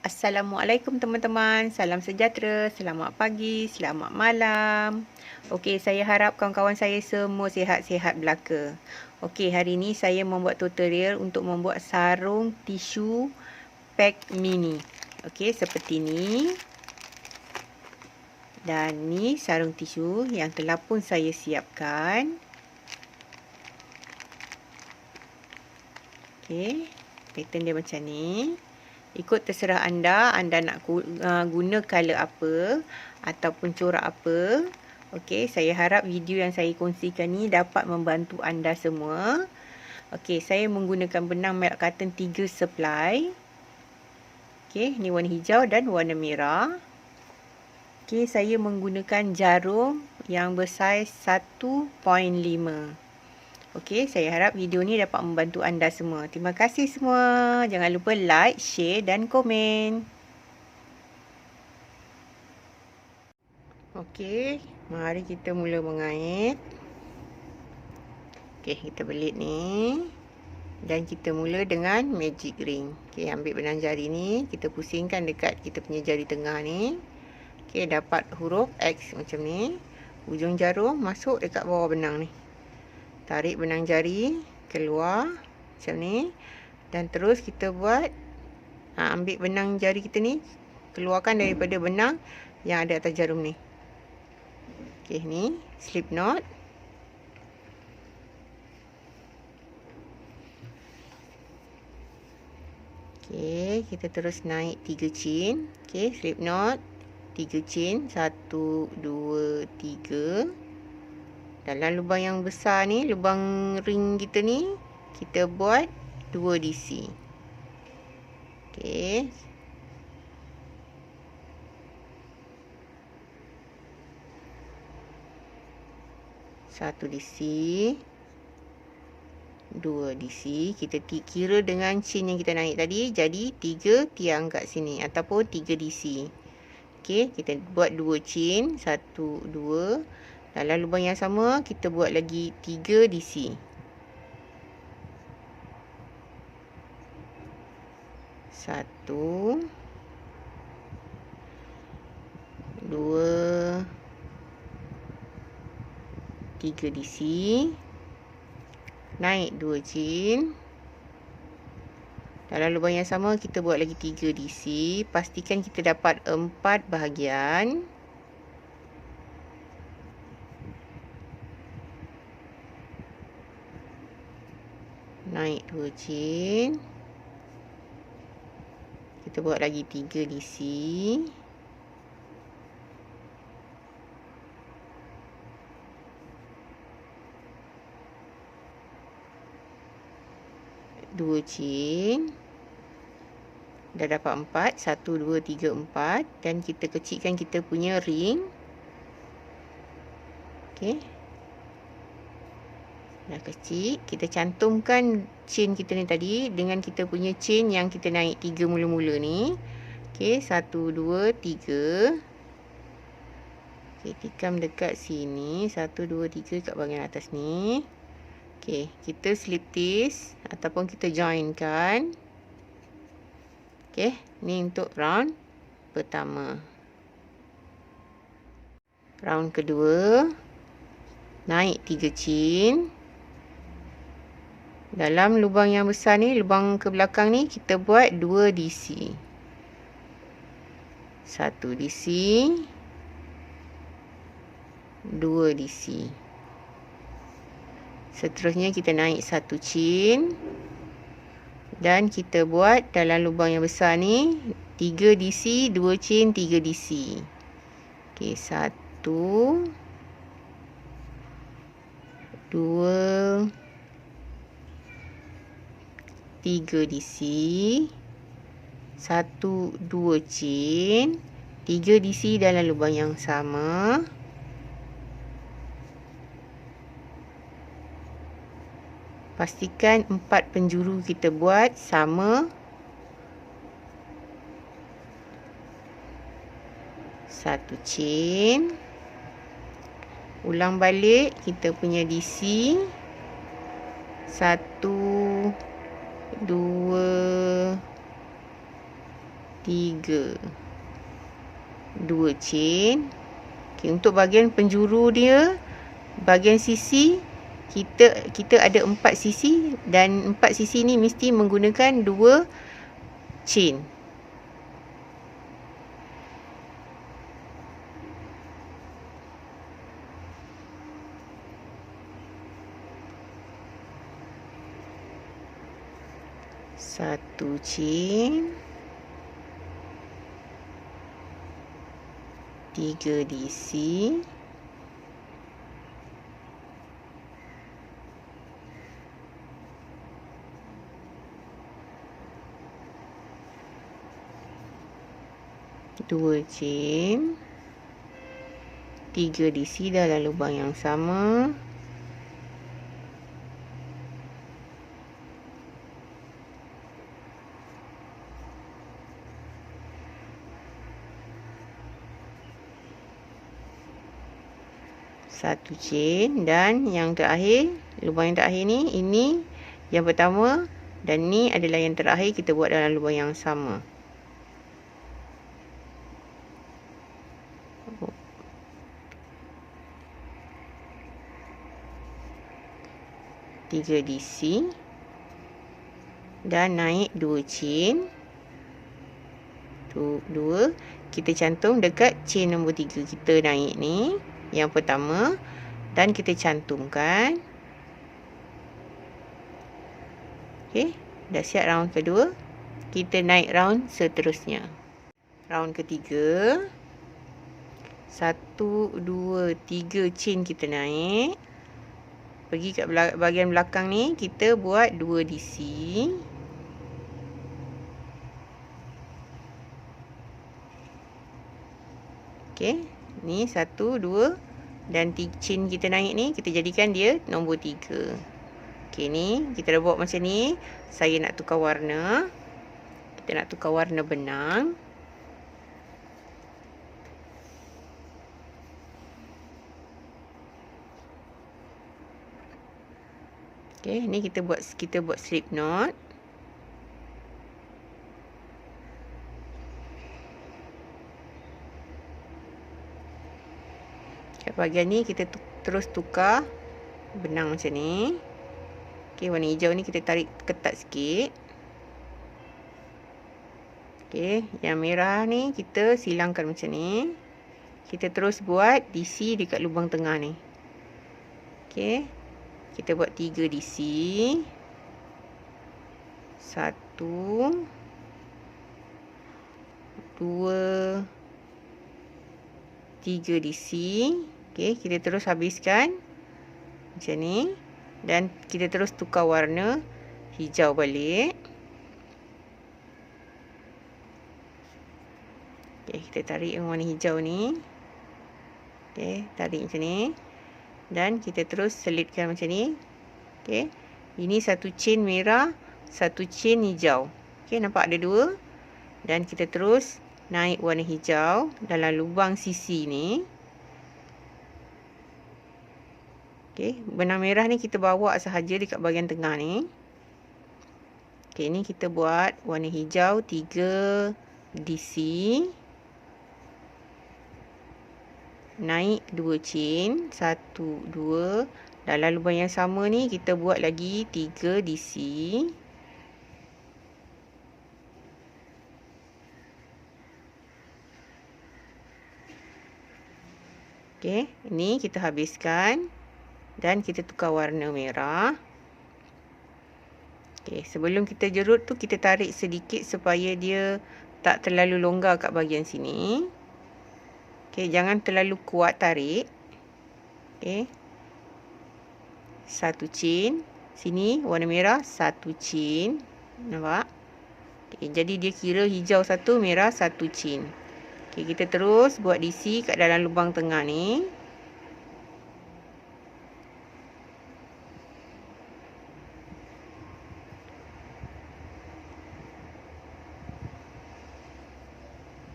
Assalamualaikum teman-teman, salam sejahtera, selamat pagi, selamat malam. Okey, saya harap kawan-kawan saya semua sihat-sihat belaka. Okey, hari ini saya membuat tutorial untuk membuat sarung tisu pack mini. Okey, seperti ni. Dan ni sarung tisu yang telah pun saya siapkan. Okey, pattern dia macam ni. Ikut terserah anda nak guna color apa ataupun corak apa. Okey, saya harap video yang saya kongsikan ni dapat membantu anda semua. Okey, saya menggunakan benang merah cotton 3 supply. Okey, ni warna hijau dan warna merah. Okey, saya menggunakan jarum yang bersaiz 1.5. Okey, saya harap video ni dapat membantu anda semua. Terima kasih semua. Jangan lupa like, share dan komen. Okey, mari kita mula mengait. Okey, kita belit ni. Dan kita mula dengan magic ring. Okey, ambil benang jari ni, kita pusingkan dekat kita punya jari tengah ni. Okey, dapat huruf X macam ni. Ujung jarum masuk dekat bawah benang ni. Tarik benang jari keluar macam ni. Dan terus kita buat, ambil benang jari kita ni, keluarkan daripada benang yang ada atas jarum ni. Okey, ni slip knot. Okey, kita terus naik 3 chain. Okey, slip knot 3 chain, 1 2 3. Dalam lubang yang besar ni, lubang ring kita ni, kita buat 2 DC. Okey. Satu DC, 2 DC. Kita kira dengan chain yang kita naik tadi, jadi 3 tiang kat sini ataupun 3 DC. Okey, kita buat 2 chain, 1 2. Dalam lubang yang sama, kita buat lagi 3 DC. 1 2 3 DC. Naik 2 chain. Dalam lubang yang sama, kita buat lagi 3 DC. Pastikan kita dapat 4 bahagian. Naik 2 chain. Kita buat lagi 3 DC. Dua chain. Dah dapat 4. 1 2 3 4. Dan kita kecilkan kita punya ring. Okey. Dah kecil, kita cantumkan chain kita ni tadi dengan kita punya chain yang kita naik 3 mula-mula ni. Okey, 1 2 3. Okey, tikam dekat sini, 1 2 3 kat bahagian atas ni. Okey, kita slip stitch ataupun kita joinkan. Okey, ni untuk round pertama. Round kedua, naik 3 chain. Dalam lubang yang besar ni, lubang ke belakang ni, kita buat 2 DC. 1 DC. 2 DC. Seterusnya kita naik 1 chain. Dan kita buat dalam lubang yang besar ni, 3 DC, 2 chain, 3 DC. Okey, 1 2 3 DC, 1 2 chain, 3 DC dalam lubang yang sama. Pastikan 4 penjuru kita buat sama. 1 chain. Ulang balik kita punya DC. 1 2 3, 2 chain. Okay, untuk bahagian penjuru dia, bahagian sisi, kita ada 4 sisi, dan 4 sisi ni mesti menggunakan 2 chain. Satu chain, 3 DC, 2 chain, 3 DC dalam lubang yang sama. Satu chain, dan yang terakhir, lubang yang terakhir ni, ini yang pertama dan ni adalah yang terakhir, kita buat dalam lubang yang sama. Tiga DC dan naik 2 chain. 2, kita cantum dekat chain nombor 3 kita naik ni, yang pertama, dan kita cantumkan. Okey, dah siap round kedua. Kita naik round seterusnya. Round ketiga, 1, 2, 3 chain kita naik. Pergi kat bahagian belakang ni, kita buat 2 DC. Okey, ni 1, 2, dan chain kita naik ni, kita jadikan dia nombor 3. Okey, ni kita dah buat macam ni. Saya nak tukar warna. Kita nak tukar warna benang. Okey, ni kita buat slip knot. Kat bahagian ni kita terus tukar benang macam ni. Okey, warna hijau ni kita tarik ketat sikit. Okey, yang merah ni kita silangkan macam ni. Kita terus buat DC dekat lubang tengah ni. Okey, kita buat 3 DC. 1, 2, 3 DC. Okey, kita terus habiskan macam ni, dan kita terus tukar warna hijau balik. Okey, kita tarik yang warna hijau ni. Okey, tarik macam ni, dan kita terus selitkan macam ni. Okey, ini satu chain merah, satu chain hijau. Okey, nampak ada 2, dan kita terus naik warna hijau dalam lubang sisi ni. Okey, benang merah ni kita bawa sahaja dekat bahagian tengah ni. Okey, ni kita buat warna hijau 3 DC. Naik 2 chain, 1, 2. Dalam lubang yang sama ni kita buat lagi 3 DC. Okey, ni kita habiskan dan kita tukar warna merah. Okey, sebelum kita jerut tu kita tarik sedikit supaya dia tak terlalu longgar kat bahagian sini. Okey, jangan terlalu kuat tarik. Okey. Satu chain, sini warna merah, satu chain. Nampak? Okey, jadi dia kira hijau satu, merah satu chain. Okey, kita terus buat DC kat dalam lubang tengah ni.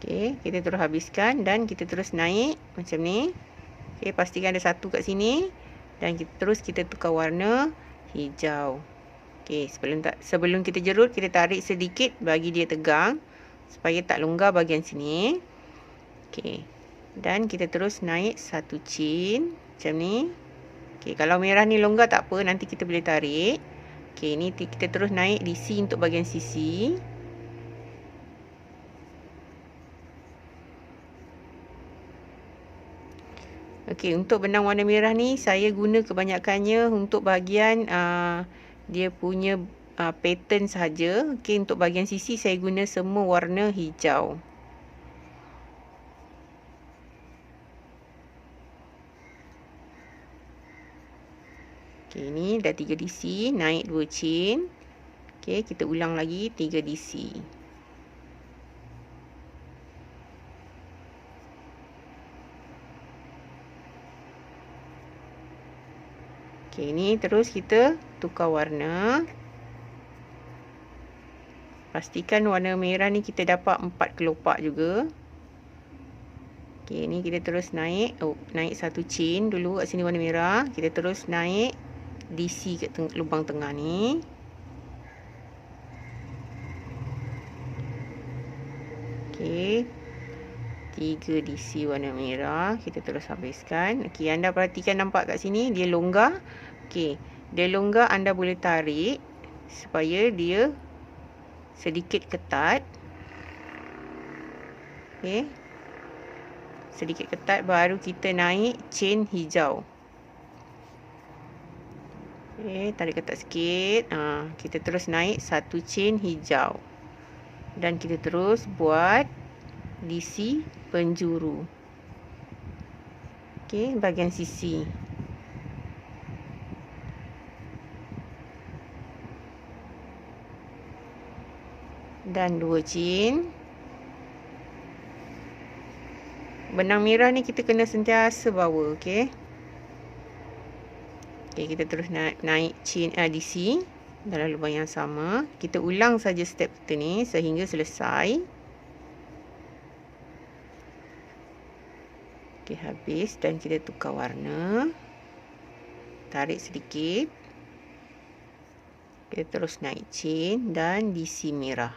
Okey, kita terus habiskan dan kita terus naik macam ni. Okey, pastikan ada satu kat sini dan kita tukar warna hijau. Okey, sebelum kita jerut, kita tarik sedikit bagi dia tegang supaya tak longgar bahagian sini. Okey. Dan kita terus naik satu chain macam ni. Okey, kalau merah ni longgar tak apa, nanti kita boleh tarik. Okey, ni kita terus naik DC untuk bahagian sisi. Okey, untuk benang warna merah ni saya guna kebanyakannya untuk bahagian dia punya pattern sahaja. Okey, untuk bahagian sisi saya guna semua warna hijau. Okey, ni dah 3 DC, naik 2 chain. Okey, kita ulang lagi 3 DC. Okey, ni terus kita tukar warna. Pastikan warna merah ni kita dapat 4 kelopak juga. Okey, ni kita terus naik. Naik satu chain dulu kat sini warna merah. Kita terus naik DC kat lubang tengah ni. Okey. 3 DC warna merah. Kita terus habiskan. Okey, anda perhatikan nampak kat sini dia longgar. Okey, dia longgar, anda boleh tarik supaya dia sedikit ketat. Okey. Sedikit ketat, baru kita naik chain hijau. Okey, tarik ketat sikit. Kita terus naik satu chain hijau. Dan kita terus buat DC penjuru. Okey, bahagian sisi. Dan 2 chain. Benang merah ni kita kena sentiasa bawa, okey. Okey, kita terus naik chain DC dalam lubang yang sama. Kita ulang saja step kita ni sehingga selesai. Okey, habis dan kita tukar warna. Tarik sedikit. Kita terus naik chain dan DC merah.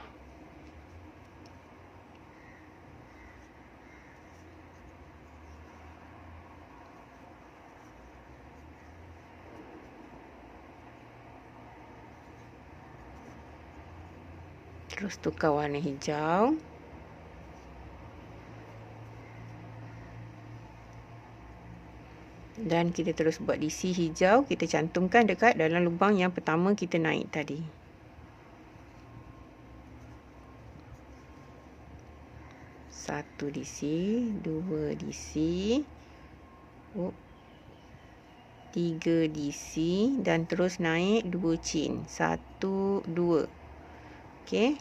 Terus tukar warna hijau. Dan kita terus buat DC hijau. Kita cantumkan dekat dalam lubang yang pertama kita naik tadi. Satu DC, 2 DC, 3 DC dan terus naik 2 chain. 1, 2. Okey.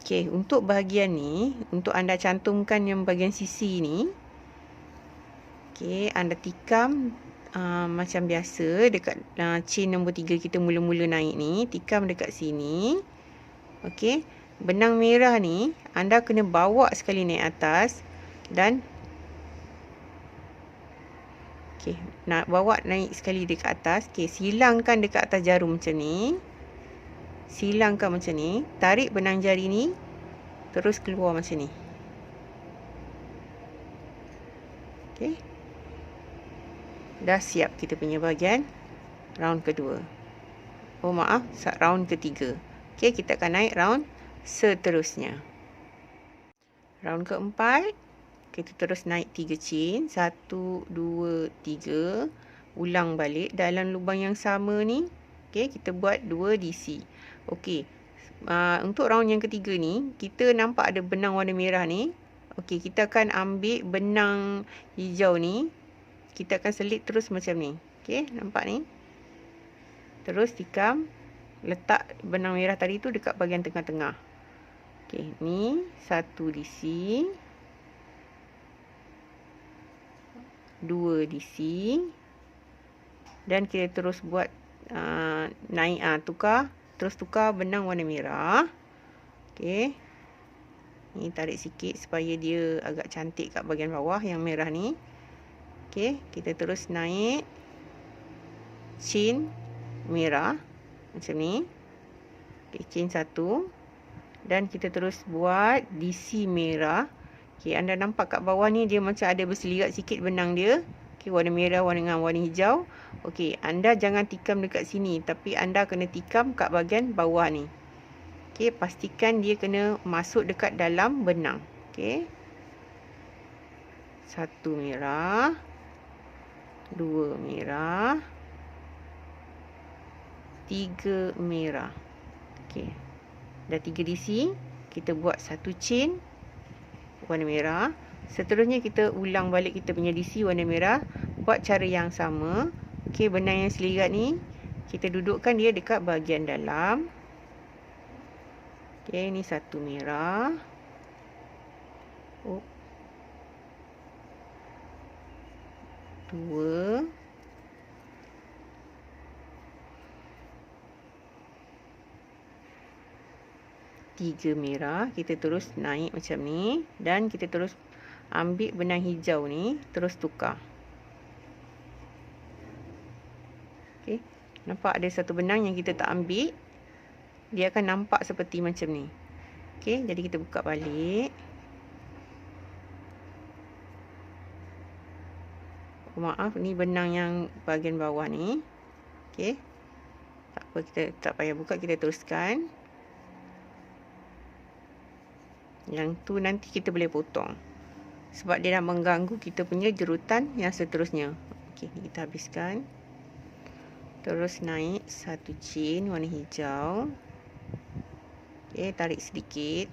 Okey, untuk bahagian ni, untuk anda cantumkan yang bahagian sisi ni, okey, anda tikam macam biasa dekat chain nombor 3 kita mula-mula naik ni, tikam dekat sini. Okey, benang merah ni anda kena bawa sekali naik atas dan okey, nak bawa naik sekali dekat atas. Okey, silangkan dekat atas jarum macam ni. Silangkan macam ni, tarik benang jari ni terus keluar macam ni. Okey. Dah siap kita punya bahagian round kedua. Oh maaf, round ketiga. Okey, kita akan naik round seterusnya. Round keempat, kita terus naik 3 chain. 1, 2, 3. Ulang balik dalam lubang yang sama ni. Okey, kita buat 2 DC. Okey, untuk round yang ketiga ni, kita nampak ada benang warna merah ni. Okey, kita akan ambil benang hijau ni. Kita akan selit terus macam ni. Okey, nampak ni. Terus tikam, letak benang merah tadi tu dekat bahagian tengah-tengah. Okey, ni 1 DC. 2 DC. Dan kita terus buat naik, terus tukar benang warna merah. Okey. Ni tarik sikit supaya dia agak cantik kat bahagian bawah yang merah ni. Okey, kita terus naik chain merah macam ni. Okay, chain 1. Dan kita terus buat DC merah. Okay, anda nampak kat bawah ni dia macam ada berselirat sikit benang dia. Okay, warna merah dengan warna hijau. Okay, anda jangan tikam dekat sini, tapi anda kena tikam kat bahagian bawah ni. Okay, pastikan dia kena masuk dekat dalam benang. Okay. 1 merah. 2 merah. 3 merah. Okay. Dah 3 DC. Kita buat 1 chain warna merah. Seterusnya kita ulang balik kita punya DC warna merah. Buat cara yang sama. Okey, benang yang selirat ni kita dudukkan dia dekat bahagian dalam. Okey, ni 1 merah. 2. 3 merah. Kita terus naik macam ni. Dan kita terus ambil benang hijau ni. Terus tukar. Okay. Nampak ada satu benang yang kita tak ambil. Dia akan nampak seperti macam ni. Okay. Jadi kita buka balik. Maaf, ni benang yang bahagian bawah ni. Okay. Tak apa, kita tak payah buka. Kita teruskan. Yang tu nanti kita boleh potong. Sebab dia dah mengganggu kita punya jerutan yang seterusnya. Okey, kita habiskan. Terus naik 1 chain warna hijau. Okey, tarik sedikit.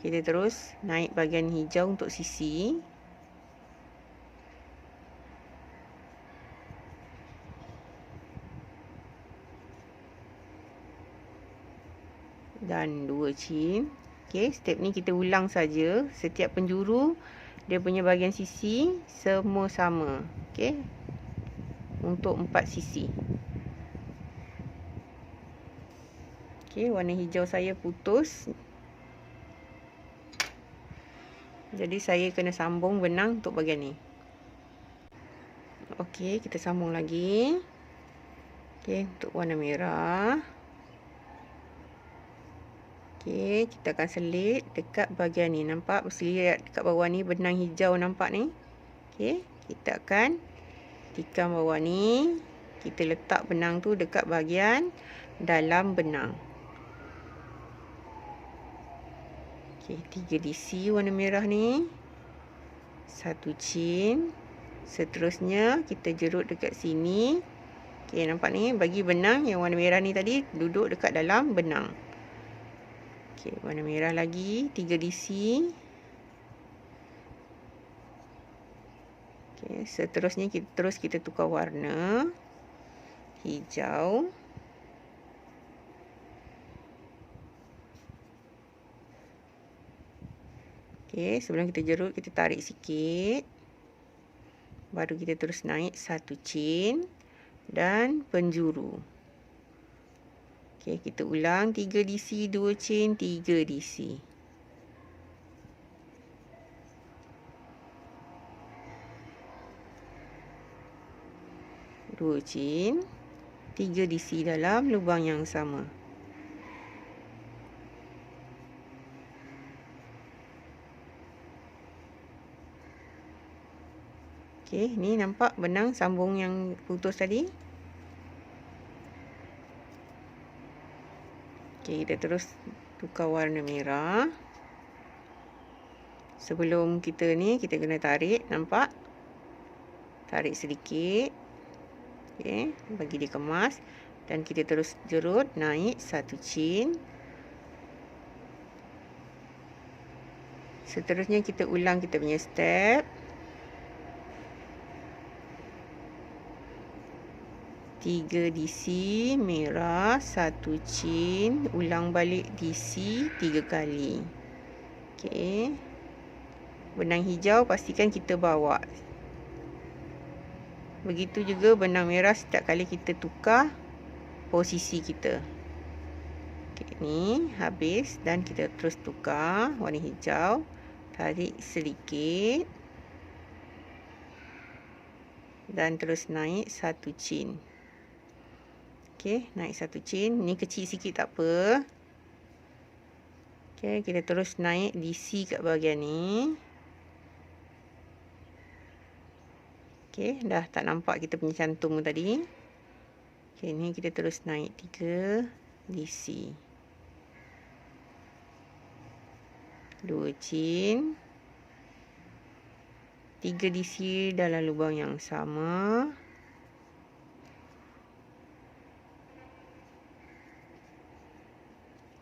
Kita terus naik bahagian hijau untuk sisi. Dan 2 chain. Okey, step ni kita ulang saja. Setiap penjuru dia punya bahagian sisi semua sama. Okey. Untuk 4 sisi. Okey, warna hijau saya putus. Jadi saya kena sambung benang untuk bahagian ni. Okey, kita sambung lagi. Okey, untuk warna merah. Okey, kita akan selit dekat bahagian ni. Nampak berselirat dekat bawah ni benang hijau nampak ni. Okey, kita akan tikam bawah ni. Kita letak benang tu dekat bahagian dalam benang. Okey, 3 DC warna merah ni. 1 chain. Seterusnya kita jerut dekat sini. Okey, nampak ni bagi benang yang warna merah ni tadi duduk dekat dalam benang. Okey, warna merah lagi 3 DC. Okey, seterusnya kita tukar warna. Hijau. Okey, sebelum kita jerut, kita tarik sikit. Baru kita terus naik 1 chain dan penjuru. Okey, kita ulang 3 DC, 2 chain, 3 DC. Dua chain, 3 DC dalam lubang yang sama. Okey, ni nampak benang sambung yang putus tadi. Okey, kita terus tukar warna merah. Sebelum kita ni, kita kena tarik, nampak? Tarik sedikit. Okey, bagi dia kemas. Dan kita terus jerut, naik 1 chain. Seterusnya kita ulang kita punya step. 3 DC merah, 1 chain, ulang balik DC 3 kali. Okey. Benang hijau pastikan kita bawa. Begitu juga benang merah setiap kali kita tukar posisi kita. Okey, ni habis dan kita terus tukar warna hijau. Tarik sedikit. Dan terus naik 1 chain. Okey, naik satu chain. Ni kecil sikit tak apa. Okey, kita terus naik DC kat bahagian ni. Okey, dah tak nampak kita punya cantum tadi. Okey, ni kita terus naik 3 DC. 2 chain. 3 DC dalam lubang yang sama.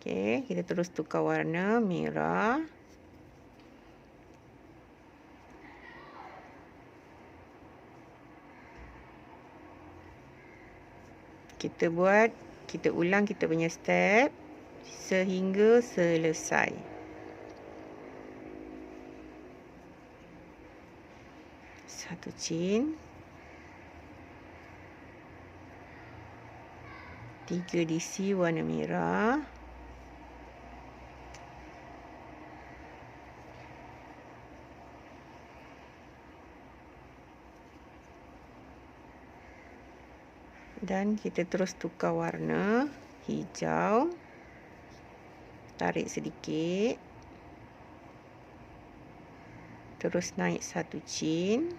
Okey, kita terus tukar warna merah. Kita ulang kita punya step sehingga selesai. Satu chain. 3 DC warna merah. Dan kita terus tukar warna hijau. Tarik sedikit. Terus naik satu chain.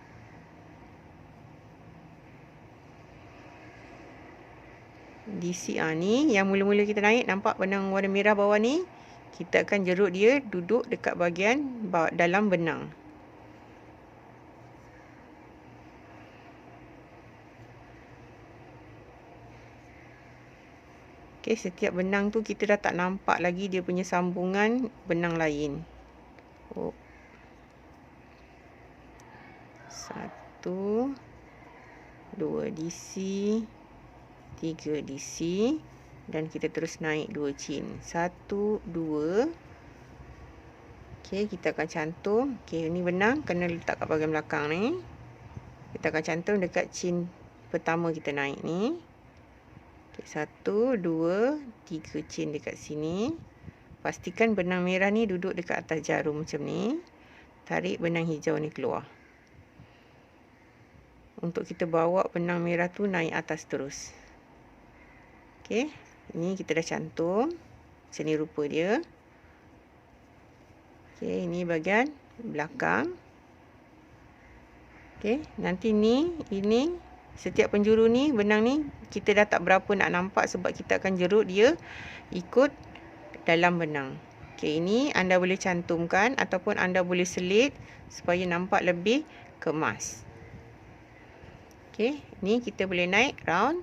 DC ni yang mula-mula kita naik, nampak benang warna merah bawah ni? Kita akan jerut dia duduk dekat bahagian dalam benang. Okey, setiap benang tu kita dah tak nampak lagi dia punya sambungan benang lain. Oh. 1 2 DC, 3 DC, dan kita terus naik 2 chain. 1 2. Okey, kita akan cantum. Okey, ni benang kena letak kat bahagian belakang ni. Kita akan cantum dekat chain pertama kita naik ni. Okay, 1 2 3 chain dekat sini. Pastikan benang merah ni duduk dekat atas jarum macam ni. Tarik benang hijau ni keluar. Untuk kita bawa benang merah tu naik atas terus. Okey, ini kita dah cantum. Macam ni rupa dia. Okey, ini bahagian belakang. Okey, nanti ini setiap penjuru ni, benang ni kita dah tak berapa nak nampak sebab kita akan jerut dia ikut dalam benang. Okey, ini anda boleh cantumkan ataupun anda boleh selit supaya nampak lebih kemas. Okey, ni kita boleh naik round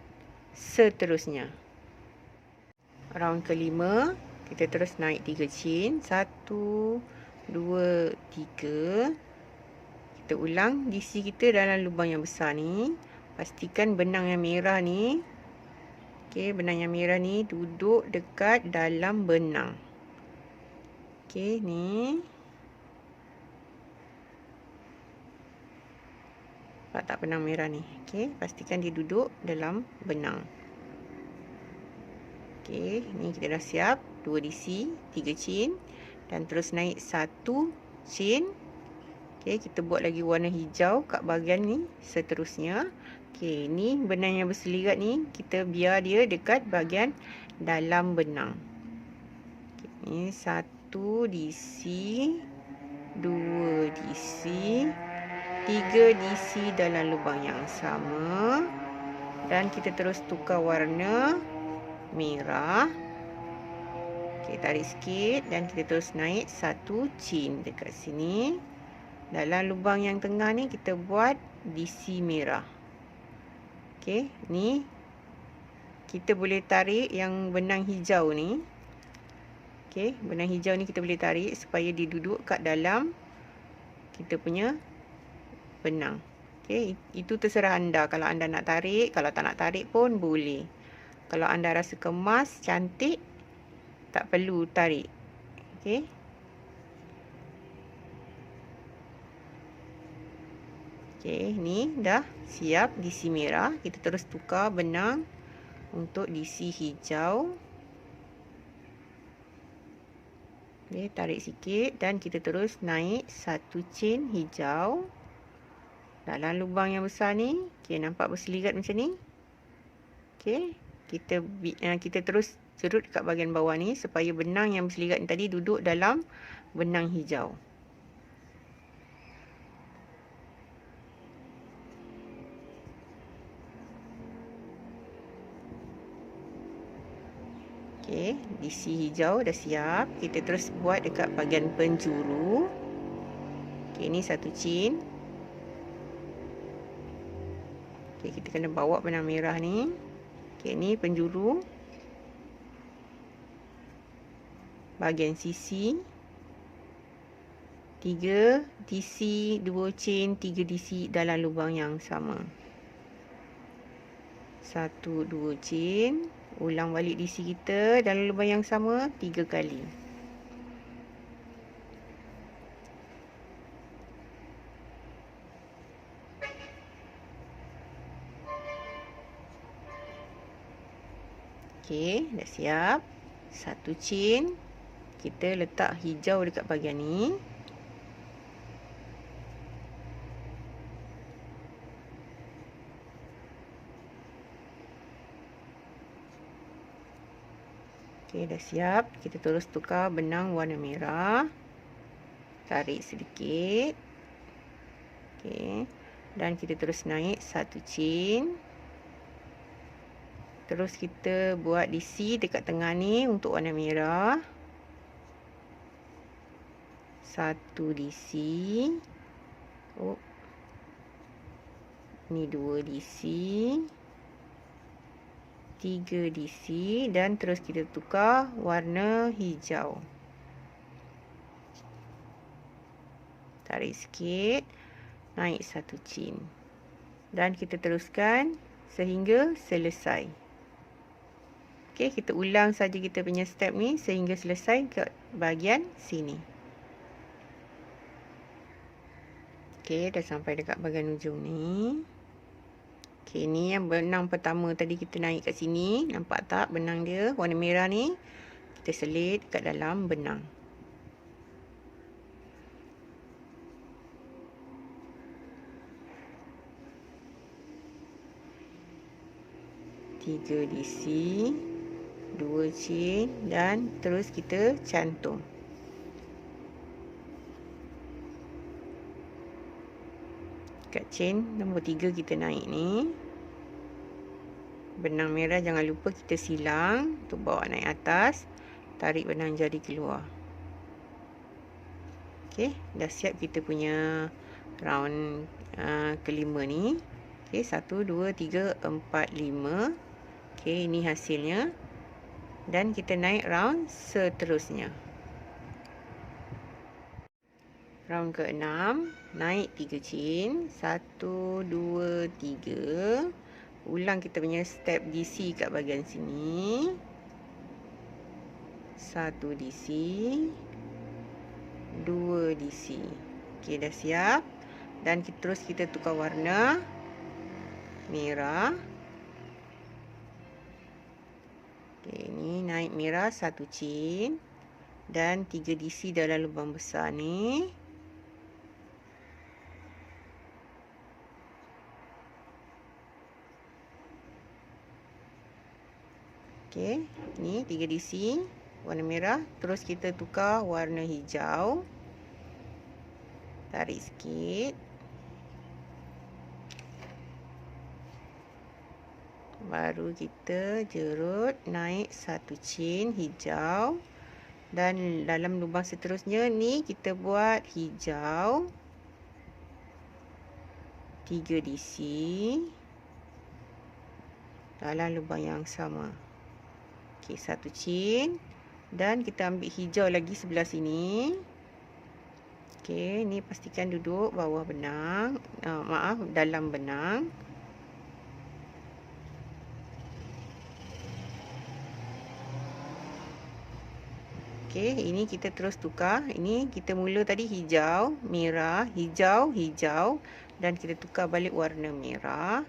seterusnya. Round kelima, kita terus naik 3 chain. 1 2 3. Kita ulang DC kita dalam lubang yang besar ni. Pastikan benang yang merah ni, okey, benang yang merah ni duduk dekat dalam benang. Okey, ni. Nampak tak benang merah ni? Okey, pastikan dia duduk dalam benang. Okey, ni kita dah siap. 2 DC, 3 chain, dan terus naik 1 chain. Okey, kita buat lagi warna hijau kat bahagian ni seterusnya. Okey, ni benang yang berselirat ni kita biar dia dekat bahagian dalam benang. Okay, ni 1 DC, 2 DC, 3 DC dalam lubang yang sama, dan kita terus tukar warna merah. Okey, tarik sikit dan kita terus naik 1 chain dekat sini. Dalam lubang yang tengah ni kita buat DC merah. Okey, ni kita boleh tarik yang benang hijau ni. Okey, benang hijau ni kita boleh tarik supaya dia duduk kat dalam kita punya benang. Okey, itu terserah anda. Kalau anda nak tarik, kalau tak nak tarik pun boleh. Kalau anda rasa kemas, cantik, tak perlu tarik. Okey. Okey, ni dah siap DC merah. Kita terus tukar benang untuk DC hijau. Okey, tarik sikit dan kita terus naik 1 chain hijau dalam lubang yang besar ni. Okey, nampak berselirat macam ni. Okey, kita terus jerut dekat bahagian bawah ni supaya benang yang berselirat tadi duduk dalam benang hijau. Okey, DC hijau dah siap. Kita terus buat dekat bahagian penjuru. Okey, ni satu chain. Okey, kita kena bawa benang merah ni. Okey, ni penjuru. Bahagian sisi. 3 DC, 2 chain, 3 DC dalam lubang yang sama. 1, 2 chain. Ulang balik DC kita dalam lubang yang sama 3 kali. Okey, dah siap. Satu chain. Kita letak hijau dekat bahagian ni. Okey, dah siap. Kita terus tukar benang warna merah. Tarik sedikit. Okey. Dan kita terus naik satu chain. Terus kita buat DC dekat tengah ni untuk warna merah. 1 DC. Oh. Ni 2 DC. 3 DC dan terus kita tukar warna hijau. Tarik sikit, naik satu chain. Dan kita teruskan sehingga selesai. Okey, kita ulang saja kita punya step ni sehingga selesai ke bahagian sini. Okey, dah sampai dekat bahagian ujung ni. Okey, ni yang benang pertama tadi kita naik kat sini. Nampak tak benang dia warna merah ni? Kita selit kat dalam benang. Tiga DC, 2 chain dan terus kita cantum. Kat chain nombor 3 kita naik ni. Benang merah jangan lupa kita silang untuk bawa naik atas. Tarik benang jari keluar. Okey, dah siap kita punya round kelima ni. Okey, 1, 2, 3, 4, 5. Okey, ini hasilnya. Dan kita naik round seterusnya. Round ke-6, naik 3 chain, 1, 2, 3. Ulang kita punya step DC kat bahagian sini. 1 DC, 2 DC. Okey, dah siap. Dan terus kita tukar warna merah. Okey, ni naik merah 1 chain dan 3 DC dalam lubang besar ni. Okey, ni 3 DC warna merah. Terus kita tukar warna hijau. Tarik sikit. Baru kita jerut naik satu chain hijau. Dan dalam lubang seterusnya ni kita buat hijau. 3 DC. Dalam lubang yang sama. Okey, satu chain dan kita ambil hijau lagi sebelah sini. Okey, ni pastikan duduk bawah benang. Dalam benang. Okey, ini kita terus tukar. Ini kita mula tadi hijau, merah, hijau, hijau dan kita tukar balik warna merah.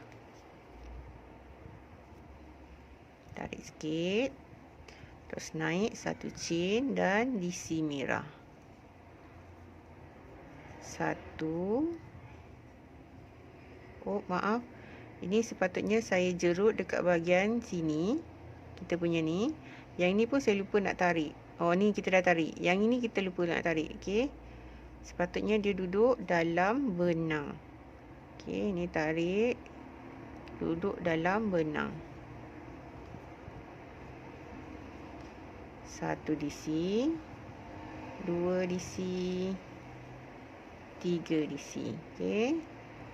Tarik sikit. Terus naik satu chain dan DC merah. 1. Oh, maaf. Ini sepatutnya saya jerut dekat bahagian sini. kita punya ni. Yang ni pun saya lupa nak tarik. Oh, ni kita dah tarik. Yang ini kita lupa nak tarik. Okey. Sepatutnya dia duduk dalam benang. Okey, ni tarik. Duduk dalam benang. 1 DC, 2 DC, 3 DC. Okey.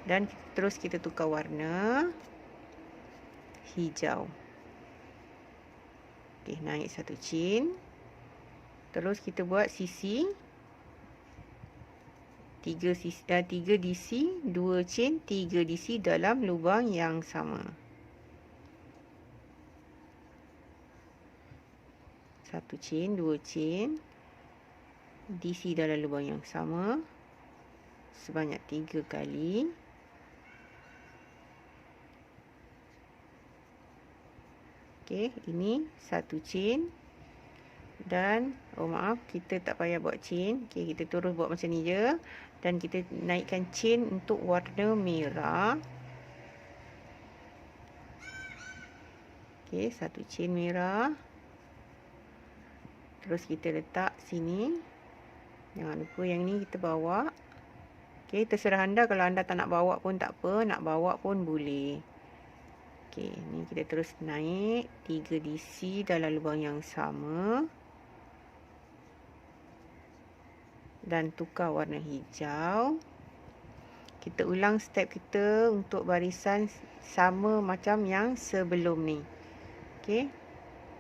Dan terus kita tukar warna hijau. Okey, naik 1 chain. Terus kita buat sisi 3 DC, 2 chain, 3 DC dalam lubang yang sama. 1 chain, 2 chain, DC dalam lubang yang sama sebanyak 3 kali. Okey, ini 1 chain. Dan maaf, kita tak payah buat chain. Okey, kita terus buat macam ni je. Dan kita naikkan chain untuk warna merah. Okey, 1 chain merah. Terus kita letak sini. Jangan lupa yang ni kita bawa. Okey, terserah anda, kalau anda tak nak bawa pun tak apa, nak bawa pun boleh. Okey, ni kita terus naik 3 DC dalam lubang yang sama. Dan tukar warna hijau. Kita ulang step kita untuk barisan sama macam yang sebelum ni. Okey.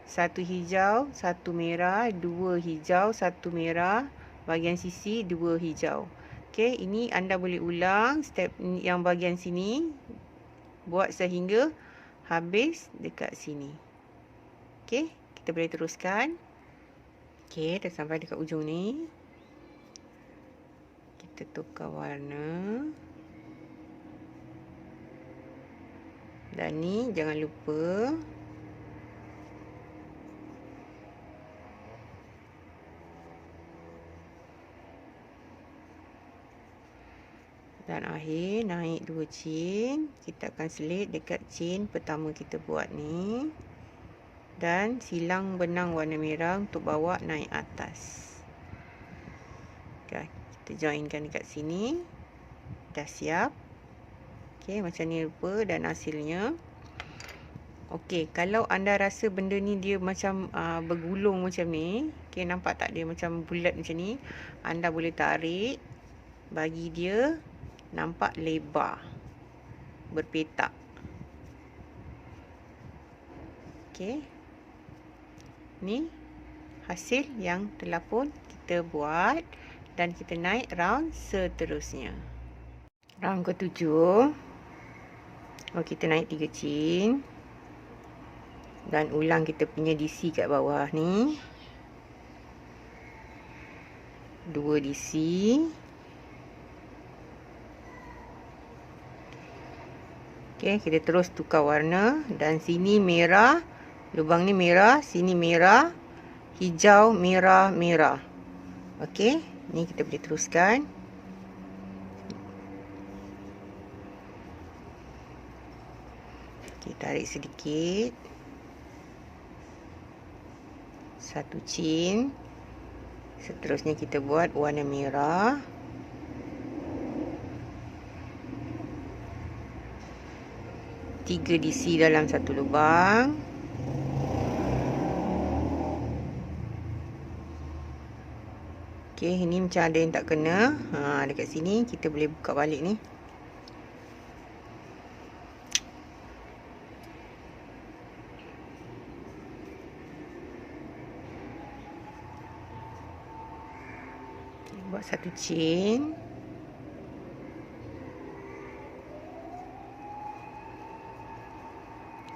1 hijau, 1 merah, 2 hijau, 1 merah, bahagian sisi 2 hijau. Okey, ini anda boleh ulang step yang bahagian sini buat sehingga habis dekat sini. Okey, kita boleh teruskan. Okey, dah sampai dekat ujung ni. Kita tukar warna. Dan ni jangan lupa dan akhir naik 2 chain. Kita akan selit dekat chain pertama kita buat ni. Dan silang benang warna merah untuk bawa naik atas. Okay, kita joinkan dekat sini. Dah siap. Okey, macam ni rupa dan hasilnya. Okey, kalau anda rasa benda ni dia macam bergulung macam ni, okey, nampak tak dia macam bulat macam ni, anda boleh tarik bagi dia nampak lebar, berpetak. Okey. Ni hasil yang telah pun kita buat dan kita naik round seterusnya. Round ke-7. Kita naik 3 chain. Dan ulang kita punya DC kat bawah ni. 2 DC. Okey, kita terus tukar warna. Dan sini merah. Lubang ni merah. Sini merah. Hijau, merah, merah. Okey, ni kita boleh teruskan. Okey, tarik sedikit. 1 chain. Seterusnya kita buat warna merah. Tiga DC dalam satu lubang. Okey, ini macam ada yang tak kena. Dekat sini kita boleh buka balik ni. Buat 1 chain.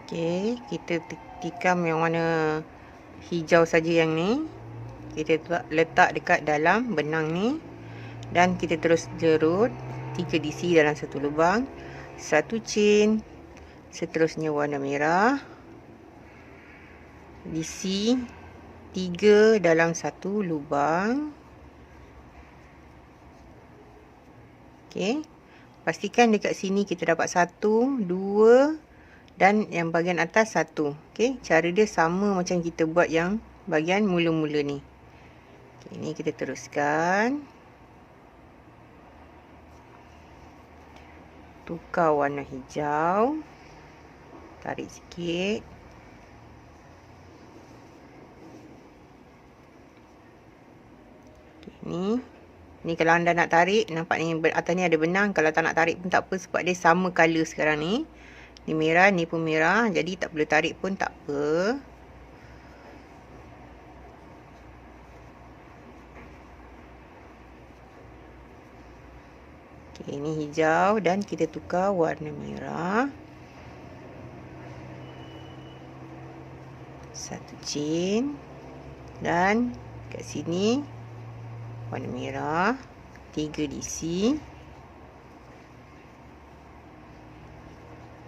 Okey, kita tikam yang warna hijau saja yang ni. Kita letak dekat dalam benang ni. Dan kita terus jerut 3 DC dalam satu lubang. 1 chain. Seterusnya warna merah. DC 3 dalam satu lubang. Okey. Pastikan dekat sini kita dapat 1, 2, Dan yang bahagian atas 1. Okey, cara dia sama macam kita buat yang bahagian mula-mula ni. Okey, ni kita teruskan. Tukar warna hijau. Tarik sikit. Okey, ni kalau anda nak tarik, nampak ni atas ni ada benang. Kalau tak nak tarik pun tak apa sebab dia sama color sekarang ni. Ni merah, ni pun merah. Jadi tak perlu tarik pun tak apa. Okey, ni hijau dan kita tukar warna merah. 1 chain. Dan kat sini warna merah. 3 DC.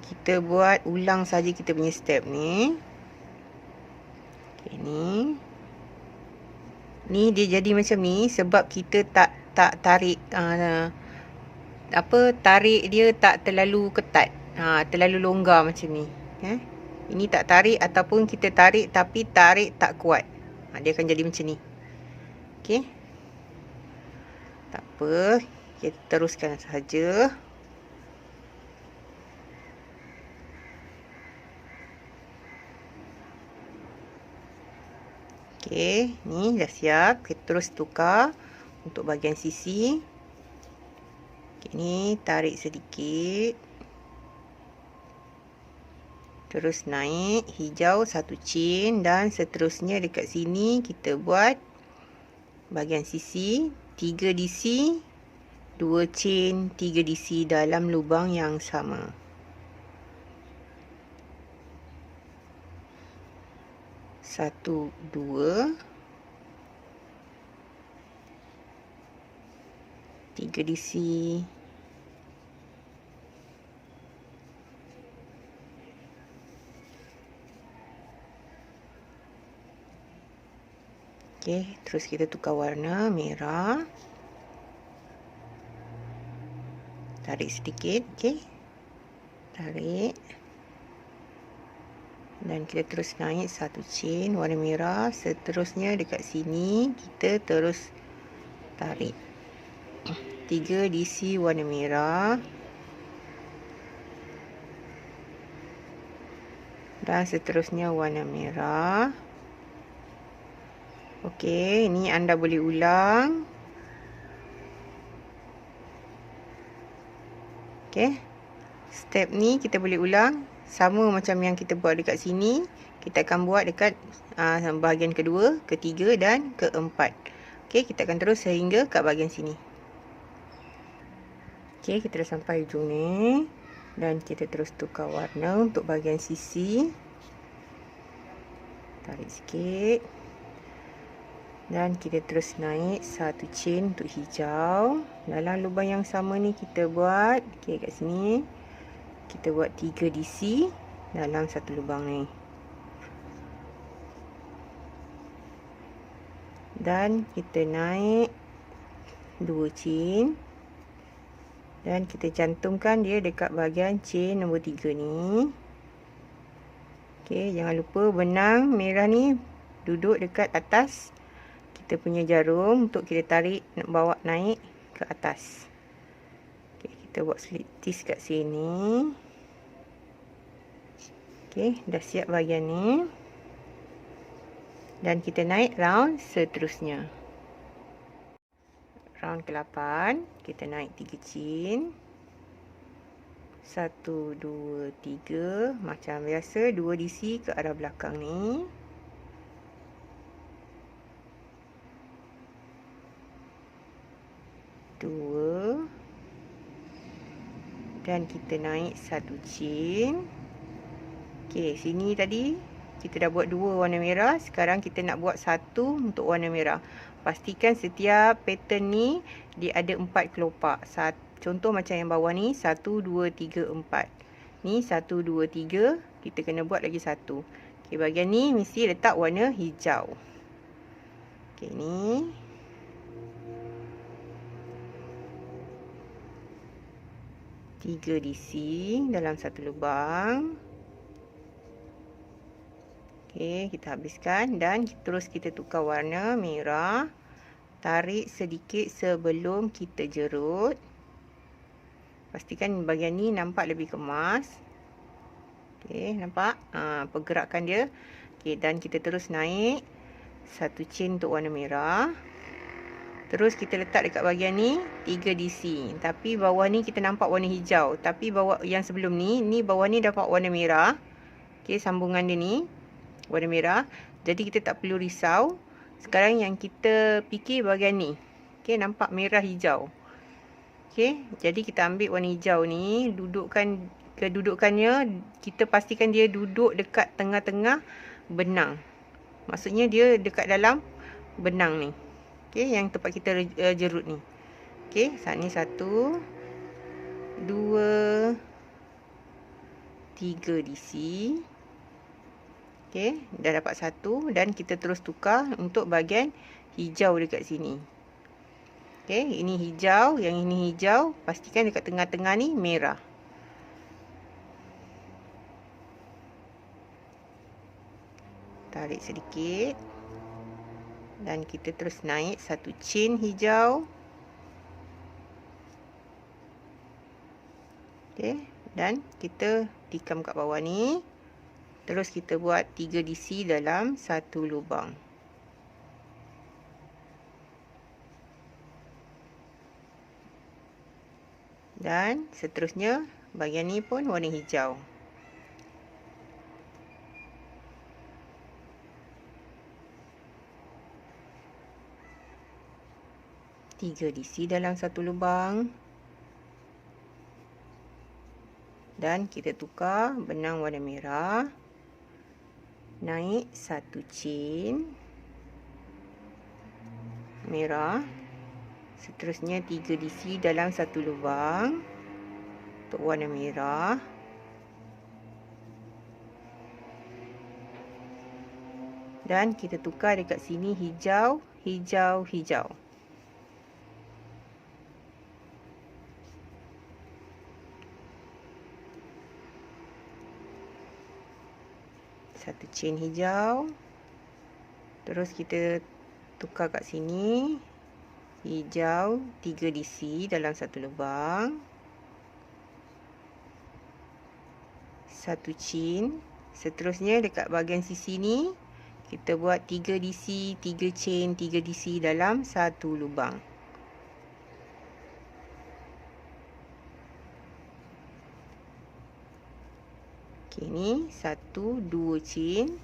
Kita buat ulang saja kita punya step ni. Okey, ni dia jadi macam ni sebab kita tak tarik tarik dia tak terlalu ketat. Terlalu longgar macam ni. Ini tak tarik ataupun kita tarik tapi tarik tak kuat. Dia akan jadi macam ni. Okey. Tak apa, kita teruskan saja. Okey, ni dah siap. Kita terus tukar untuk bahagian sisi. Okey, ni tarik sedikit. Terus naik hijau 1 chain dan seterusnya dekat sini kita buat bahagian sisi 3 DC, 2 chain, 3 DC dalam lubang yang sama. Satu, 2, 3 DC. Okey, terus kita tukar warna merah. Tarik sedikit, okey. Tarik. Dan kita terus naik 1 chain warna merah. Seterusnya dekat sini kita terus tarik 3 DC warna merah. Dan seterusnya warna merah. Okey, ni anda boleh ulang. Okey. Step ni kita boleh ulang sama macam yang kita buat dekat sini. Kita akan buat dekat bahagian kedua, ketiga dan keempat. Okey, kita akan terus sehingga kat bahagian sini. Okey, kita dah sampai hujung ni. Dan kita terus tukar warna untuk bahagian sisi. Tarik sikit. Dan kita terus naik 1 chain untuk hijau. Dalam lubang yang sama ni kita buat, okey, kat sini kita buat 3 DC dalam satu lubang ni. Dan kita naik 2 chain. Dan kita cantumkan dia dekat bahagian chain nombor 3 ni. Okey, jangan lupa benang merah ni duduk dekat atas kita punya jarum untuk kita tarik, nak bawa naik ke atas. Okey, kita buat slip stitch kat sini. Okey, dah siap bahagian ni. Dan kita naik round seterusnya. Round ke-8, kita naik 3 chain. 1, 2, 3. Macam biasa, 2 DC ke arah belakang ni. Dan kita naik 1 chain. Okey, sini tadi kita dah buat 2 warna merah. Sekarang kita nak buat 1 untuk warna merah. Pastikan setiap pattern ni dia ada 4 kelopak. Contoh macam yang bawah ni 1, 2, 3, 4. Ni 1, 2, 3. Kita kena buat lagi 1. Okey, bahagian ni mesti letak warna hijau. Okey, ni 3 DC dalam satu lubang. Okey, kita habiskan dan terus kita tukar warna merah. Tarik sedikit sebelum kita jerut. Pastikan bahagian ni nampak lebih kemas. Okey, nampak? Pergerakan dia. Okey, dan kita terus naik satu chain untuk warna merah. Terus kita letak dekat bahagian ni 3 DC. Tapi bawah ni kita nampak warna hijau. Tapi bawah yang sebelum ni bawah ni dapat warna merah. Okey, sambungan dia ni warna merah. Jadi kita tak perlu risau. Sekarang yang kita fikir bahagian ni. Okey, nampak merah hijau. Okey, jadi kita ambil warna hijau ni, dudukkan kedudukannya, kita pastikan dia duduk dekat tengah-tengah benang. Maksudnya dia dekat dalam benang ni. Okey, yang tempat kita jerut ni. Okey, saat ni 1 2 3 DC. Okey, dah dapat 1 dan kita terus tukar untuk bahagian hijau dekat sini. Okey, ini hijau, yang ini hijau, pastikan dekat tengah-tengah ni merah. Tarik sedikit. Dan kita terus naik satu chain hijau. Okey, dan kita tikam kat bawah ni. Terus kita buat 3 DC dalam satu lubang. Dan seterusnya bahagian ni pun warna hijau. Tiga DC dalam satu lubang. Dan kita tukar benang warna merah. Naik satu chain merah. Seterusnya 3 DC dalam satu lubang untuk warna merah. Dan kita tukar dekat sini hijau, hijau, hijau. Satu chain hijau. Terus kita tukar kat sini hijau 3 DC dalam satu lubang. Satu chain. Seterusnya dekat bahagian sisi ni kita buat 3 DC, 3 chain, 3 DC dalam satu lubang. Okey, ni 1 2 chain.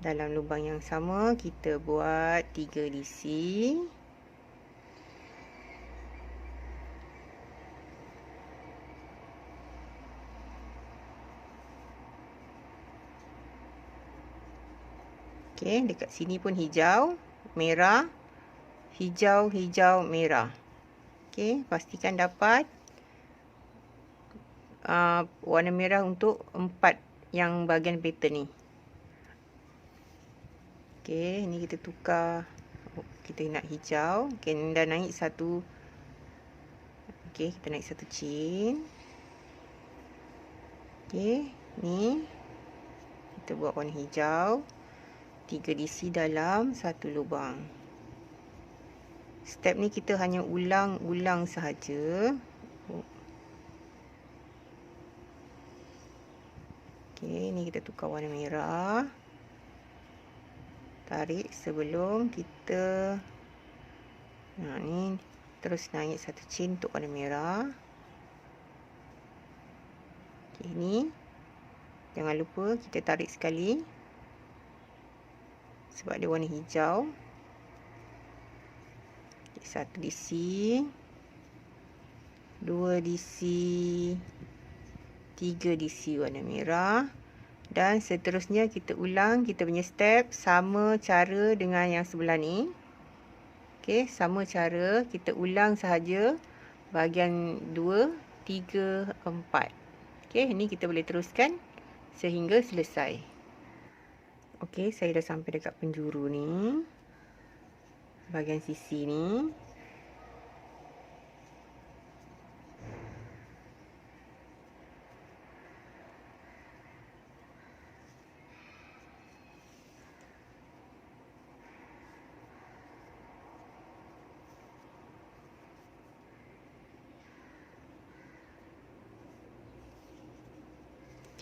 Dalam lubang yang sama kita buat 3 DC. Okey, dekat sini pun hijau, merah, hijau, hijau, merah. Okey, pastikan dapat warna merah untuk 4 yang bahagian pattern ni. Okey, ni kita tukar. Kita nak hijau. Okey, dah naik satu. Okey, kita naik satu chain. Okey, ni kita buat warna hijau. 3 DC dalam satu lubang. Step ni kita hanya ulang-ulang sahaja. Okey, ni kita tukar warna merah. Tarik sebelum kita ni terus naik satu chain untuk warna merah. Okey, ni jangan lupa kita tarik sekali sebab dia warna hijau. Okay, 1 DC, 2 DC, 3 DC warna merah. Dan seterusnya kita ulang kita punya step sama cara dengan yang sebelah ni. Okey, sama cara kita ulang sahaja bahagian 2, 3, 4. Okey, ini kita boleh teruskan sehingga selesai. Okey, saya dah sampai dekat penjuru ni. Bahagian sisi ni.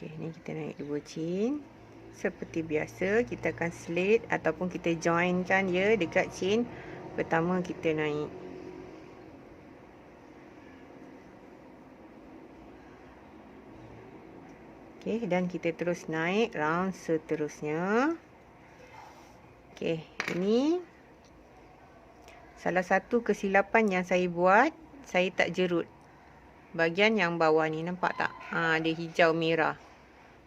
Okey, ni kita naik 2 chain. Seperti biasa, kita akan slit ataupun kita joinkan dia dekat chain pertama kita naik. Okey, dan kita terus naik round seterusnya. Okey, ini salah satu kesilapan yang saya buat, saya tak jerut bahagian yang bawah ni, nampak tak? Dia hijau merah.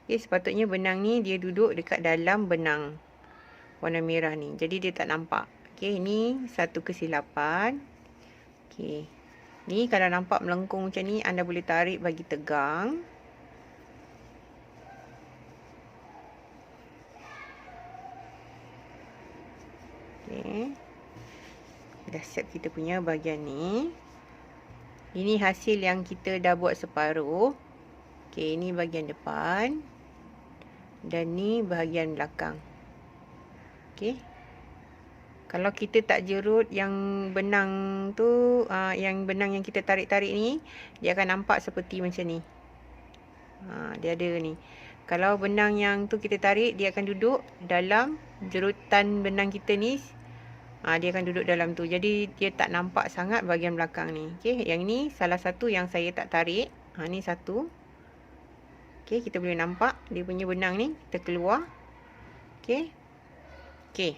Okey, sepatutnya benang ni dia duduk dekat dalam benang warna merah ni. Jadi dia tak nampak. Okey, ini satu kesilapan. Okey. Ni kalau nampak melengkung macam ni, anda boleh tarik bagi tegang. Okey. Dah siap kita punya bahagian ni. Ini hasil yang kita dah buat separuh. Okey, ini bahagian depan. Dan ni bahagian belakang. Okey. Kalau kita tak jerut yang benang tu, yang benang yang kita tarik-tarik ni, dia akan nampak seperti macam ni. Dia ada ni. Kalau benang yang tu kita tarik, dia akan duduk dalam jerutan benang kita ni. Dia akan duduk dalam tu. Jadi dia tak nampak sangat bahagian belakang ni. Okey, yang ni salah satu yang saya tak tarik. Ni satu. Okey, kita boleh nampak dia punya benang ni kita keluar. Okey. Okey.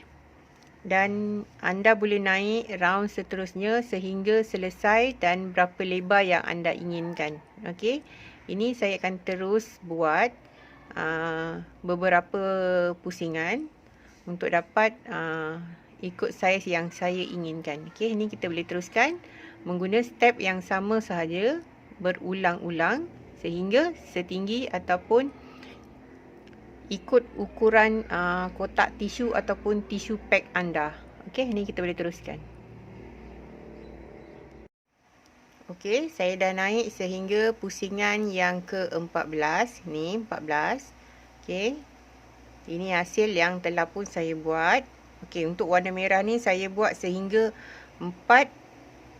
Dan anda boleh naik round seterusnya sehingga selesai dan berapa lebar yang anda inginkan. Okey. Ini saya akan terus buat beberapa pusingan untuk dapat ikut saiz yang saya inginkan. Okey, ini kita boleh teruskan menggunakan step yang sama sahaja berulang-ulang sehingga setinggi ataupun ikut ukuran kotak tisu ataupun tisu pack anda. Okey, ini kita boleh teruskan. Okey, saya dah naik sehingga pusingan yang ke-14. Ni 14. Okey. Ini hasil yang telah pun saya buat. Okey, untuk warna merah ni saya buat sehingga 4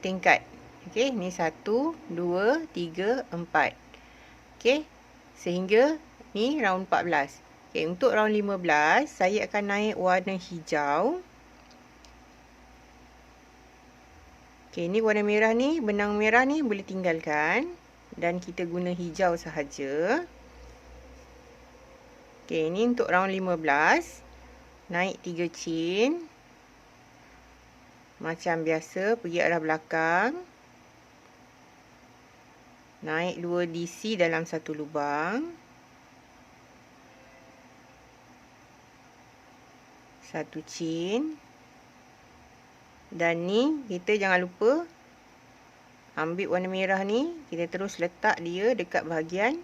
tingkat. Okey, ni 1, 2, 3, 4. Okey, sehingga ni round 14. Okey, untuk round 15 saya akan naik warna hijau. Okey, ni warna merah ni, benang merah ni boleh tinggalkan dan kita guna hijau sahaja. Okey, ni untuk round 15. Naik 3 chain. Macam biasa, pergi arah belakang. Naik 2 DC dalam satu lubang. 1 chain. Dan ni, kita jangan lupa ambil warna merah ni, kita terus letak dia dekat bahagian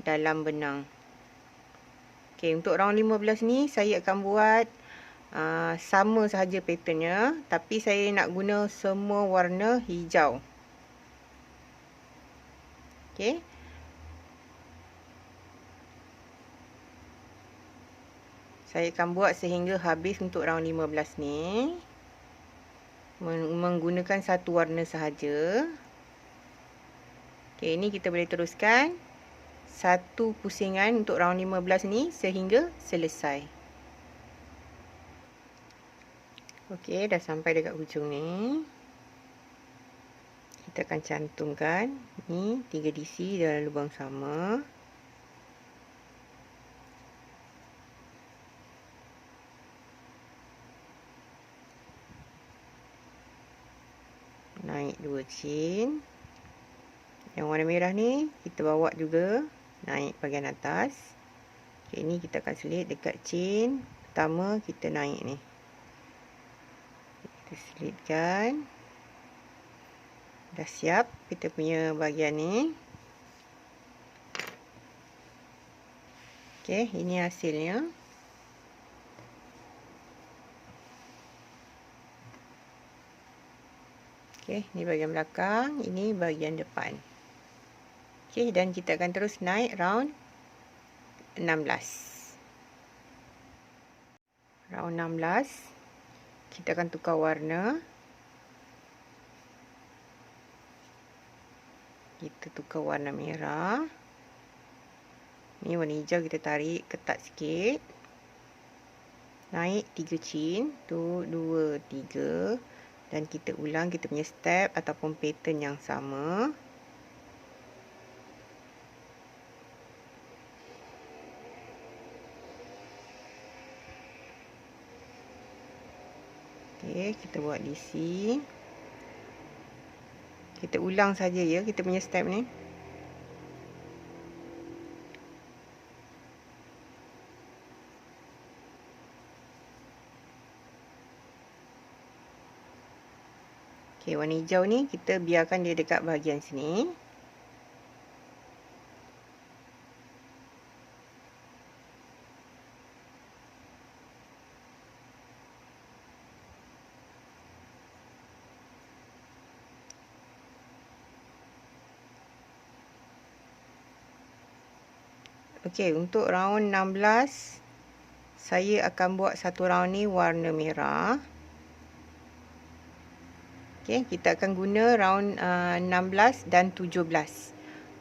dalam benang. Okey, untuk round 15 ni saya akan buat sama sahaja patternnya, tapi saya nak guna semua warna hijau. Okey. Saya akan buat sehingga habis untuk round 15 ni. Menggunakan satu warna sahaja. Okey, ini kita boleh teruskan satu pusingan untuk round 15 ni sehingga selesai. Okey, dah sampai dekat hujung ni. Kita akan cantumkan ni 3 DC dalam lubang sama. Naik 2 chain. Yang warna merah ni kita bawa juga naik bahagian atas. Okay, ni kita akan selit dekat chain pertama kita naik ni. Kita selitkan. Dah siap kita punya bahagian ni. Okey, ini hasilnya. Okey, ni bahagian belakang, ini bahagian depan. Okey, dan kita akan terus naik round 16. Round 16. Kita akan tukar warna. Kita tukar warna merah. Ni warna hijau kita tarik ketat sikit. Naik 3 chain. 1, 2, 3. Dan kita ulang kita punya step ataupun pattern yang sama. Okey, kita buat DC. Kita ulang saja ya kita punya step ni. Okey, warna hijau ni kita biarkan dia dekat bahagian sini. Okey, untuk round 16 saya akan buat satu round ni warna merah. Okey, kita akan guna round 16 dan 17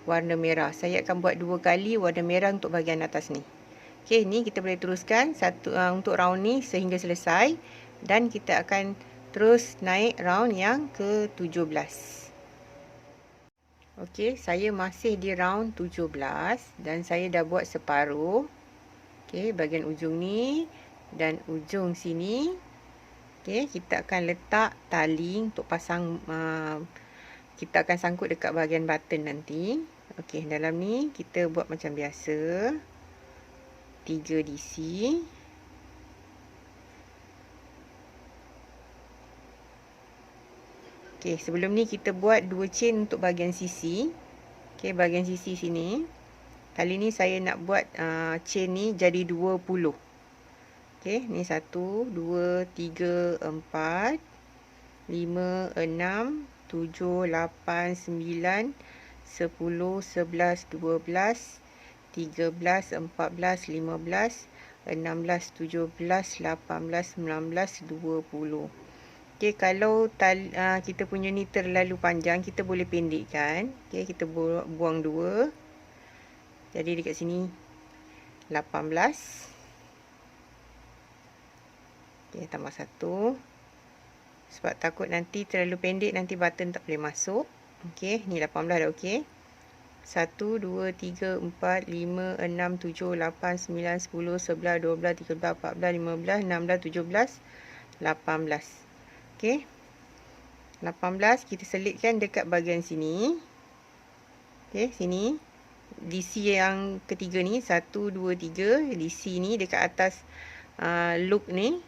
warna merah. Saya akan buat 2 kali warna merah untuk bahagian atas ni. Okey, ni kita boleh teruskan untuk round ni sehingga selesai dan kita akan terus naik round yang ke-17. Okey, saya masih di round 17 dan saya dah buat separuh. Okey, bahagian ujung ni dan ujung sini. Okey, kita akan letak tali untuk pasang, kita akan sangkut dekat bahagian button nanti. Okey, dalam ni kita buat macam biasa. 3 DC. Okey, sebelum ni kita buat 2 chain untuk bahagian sisi. Okey, bahagian sisi sini. Kali ni saya nak buat chain ni jadi 20. Okey, ni 1, 2, 3, 4, 5, 6, 7, 8, 9, 10, 11, 12, 13, 14, 15, 16, 17, 18, 19, 20. Okey, kalau kita punya ni terlalu panjang, kita boleh pendekkan. Okey, kita buang 2. Jadi dekat sini 18. Okey, tambah 1. Sebab takut nanti terlalu pendek, nanti button tak boleh masuk. Okey, ni 18 dah okey. 1, 2, 3, 4, 5, 6, 7, 8, 9, 10, 11, 12, 13, 14, 15, 16, 17, 18. Okey. 18 kita selitkan dekat bahagian sini. Okey, sini. DC yang ketiga ni 1, 2, 3. DC ni dekat atas loop ni.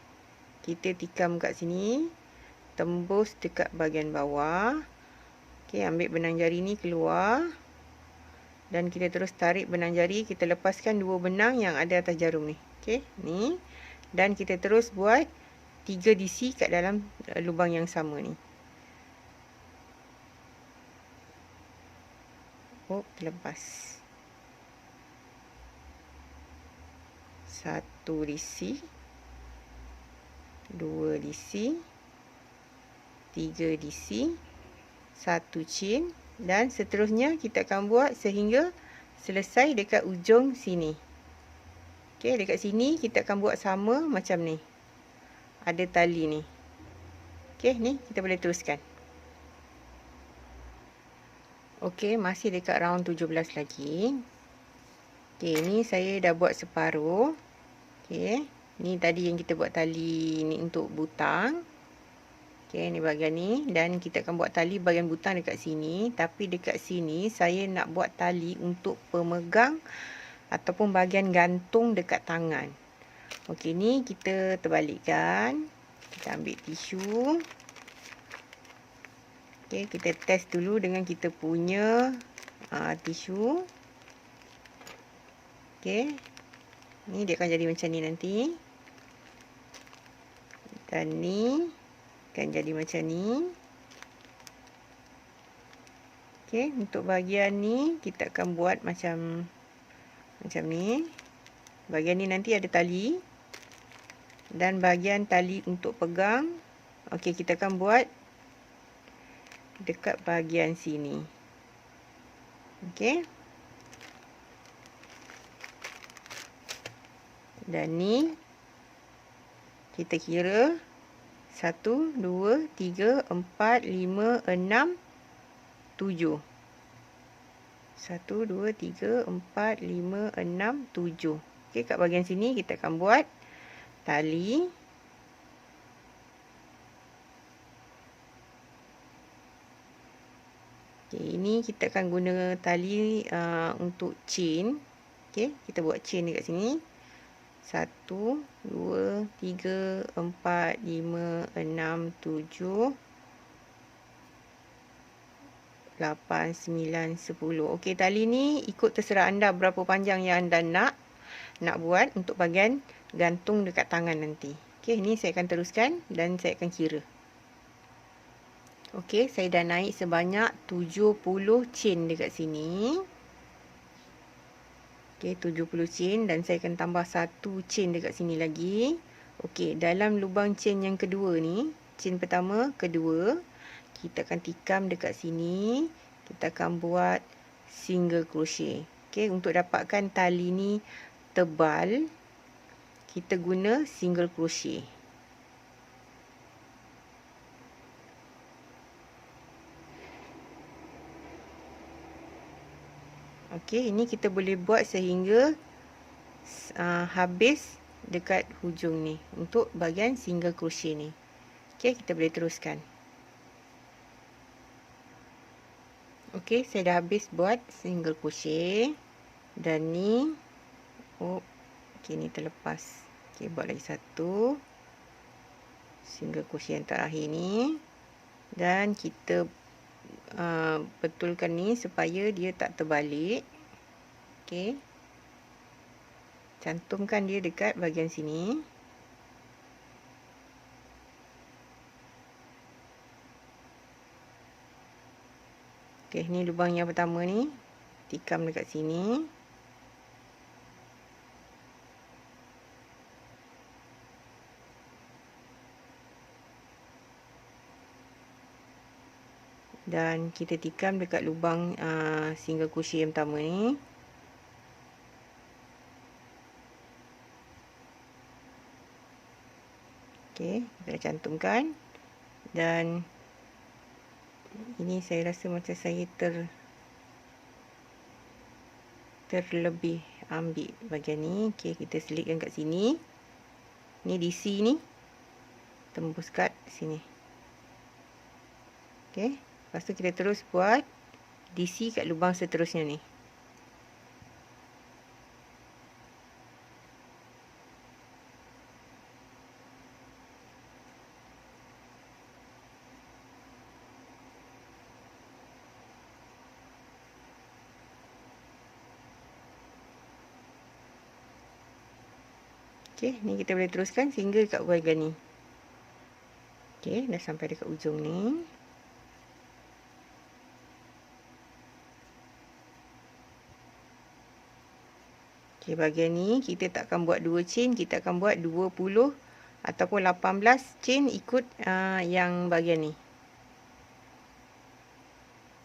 Kita tikam kat sini. Tembus dekat bahagian bawah. Okey, ambil benang jari ni keluar. Dan kita terus tarik benang jari. Kita lepaskan 2 benang yang ada atas jarum ni. Okey, ni. Dan kita terus buat 3 DC kat dalam lubang yang sama ni. Oh, terlepas. 1 DC. 2 DC. 3 DC. 1 chain. Dan seterusnya kita akan buat sehingga selesai dekat ujung sini. Okey, dekat sini kita akan buat sama macam ni. Ada tali ni. Okey, ni kita boleh teruskan. Okey, masih dekat round 17 lagi. Okey, ni saya dah buat separuh. Okey, ni tadi yang kita buat tali ni untuk butang. Okey, ni bahagian ni dan kita akan buat tali bahagian butang dekat sini, tapi dekat sini saya nak buat tali untuk pemegang ataupun bahagian gantung dekat tangan. Okey, ni kita terbalikkan. Kita ambil tisu. Okey, kita test dulu dengan kita punya tisu. Okey. Ni dia akan jadi macam ni nanti. Dan ni akan jadi macam ni. Okey, untuk bahagian ni kita akan buat macam ni. Bahagian ni nanti ada tali. Dan bahagian tali untuk pegang. Okey, kita akan buat dekat bahagian sini. Okey. Dan ni kita kira 1, 2, 3, 4, 5, 6, 7. 1, 2, 3, 4, 5, 6, 7. Okey, kat bahagian sini kita akan buat tali. Okey, ini kita akan guna tali untuk chain. Okey, kita buat chain dekat sini. 1, 2, 3, 4, 5, 6, 7, 8, 9, 10. Okey, tali ni ikut terserah anda berapa panjang yang anda nak buat untuk bahagian gantung dekat tangan nanti. Okey, ni saya akan teruskan dan saya akan kira. Okey, saya dah naik sebanyak 70 chain dekat sini. Okey, 70 chain dan saya akan tambah satu chain dekat sini lagi. Okey, dalam lubang chain yang kedua ni, chain pertama, kedua, kita akan tikam dekat sini. Kita akan buat single crochet. Okey, untuk dapatkan tali ni tebal, kita guna single crochet. Okey, ini kita boleh buat sehingga habis dekat hujung ni untuk bahagian single crochet ni. Okey, kita boleh teruskan. Okey, saya dah habis buat single crochet dan ni okey, ni terlepas. Okey, buat lagi satu single crochet yang terakhir ni dan kita betulkan ni supaya dia tak terbalik. Okey, cantumkan dia dekat bahagian sini. Okey, ni lubang yang pertama ni, tikam dekat sini. Dan kita tikam dekat lubang single crochet yang pertama ni. Okey, kita cantumkan. Dan ini saya rasa macam saya terlebih ambil bahagian ni. Okey, kita selitkan kat sini. Ni DC ni tembus kat sini. Okey, lepas tu kita terus buat DC kat lubang seterusnya ni. Okey, ni kita boleh teruskan sehingga dekat bahagian ni. Okey, dah sampai dekat ujung ni. Okey, bahagian ni kita tak akan buat 2 chain, kita akan buat 20 ataupun 18 chain ikut yang bahagian ni.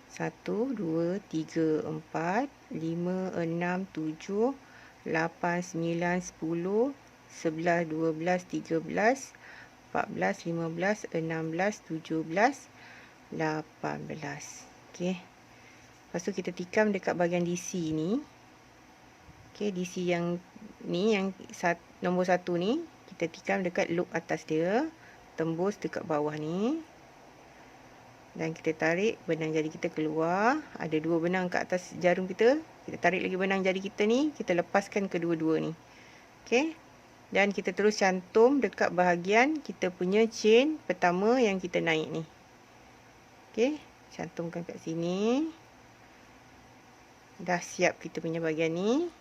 1, 2, 3, 4, 5, 6, 7, 8, 9, 10, 11, 12, 13, 14, 15, 16, 17, 18. Okey. Lepas tu kita tikam dekat bahagian DC ni. Okey, DC yang ni, yang nombor 1 ni, kita tikam dekat loop atas dia, tembus dekat bawah ni. Dan kita tarik benang jari kita keluar. Ada 2 benang kat atas jarum kita. Kita tarik lagi benang jari kita ni, kita lepaskan kedua-dua ni. Okey. Dan kita terus cantum dekat bahagian kita punya chain pertama yang kita naik ni. Okey, cantumkan kat sini. Dah siap kita punya bahagian ni.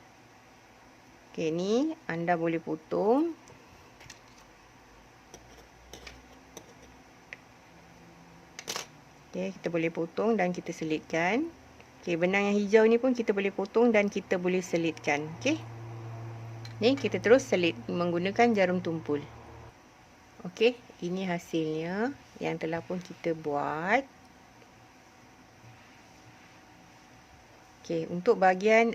Okey, ni anda boleh potong. Okey, kita boleh potong dan kita selitkan. Okey, benang yang hijau ni pun kita boleh potong dan kita boleh selitkan. Okey. Ni kita terus selit menggunakan jarum tumpul. Okey, ini hasilnya yang telah pun kita buat. Okey, untuk bahagian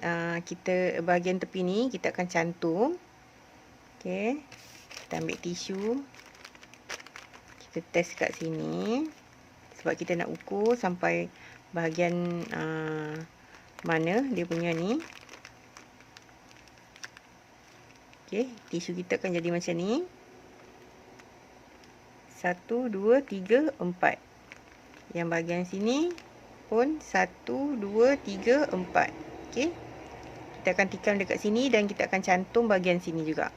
bahagian tepi ni kita akan cantum. Okey. Kita ambil tisu. Kita test kat sini. Sebab kita nak ukur sampai bahagian mana dia punya ni. Okey, tisu kita akan jadi macam ni. 1, 2, 3, 4. Yang bahagian sini pun 1, 2, 3, 4. Okey. Kita akan tikam dekat sini dan kita akan cantum bahagian sini juga.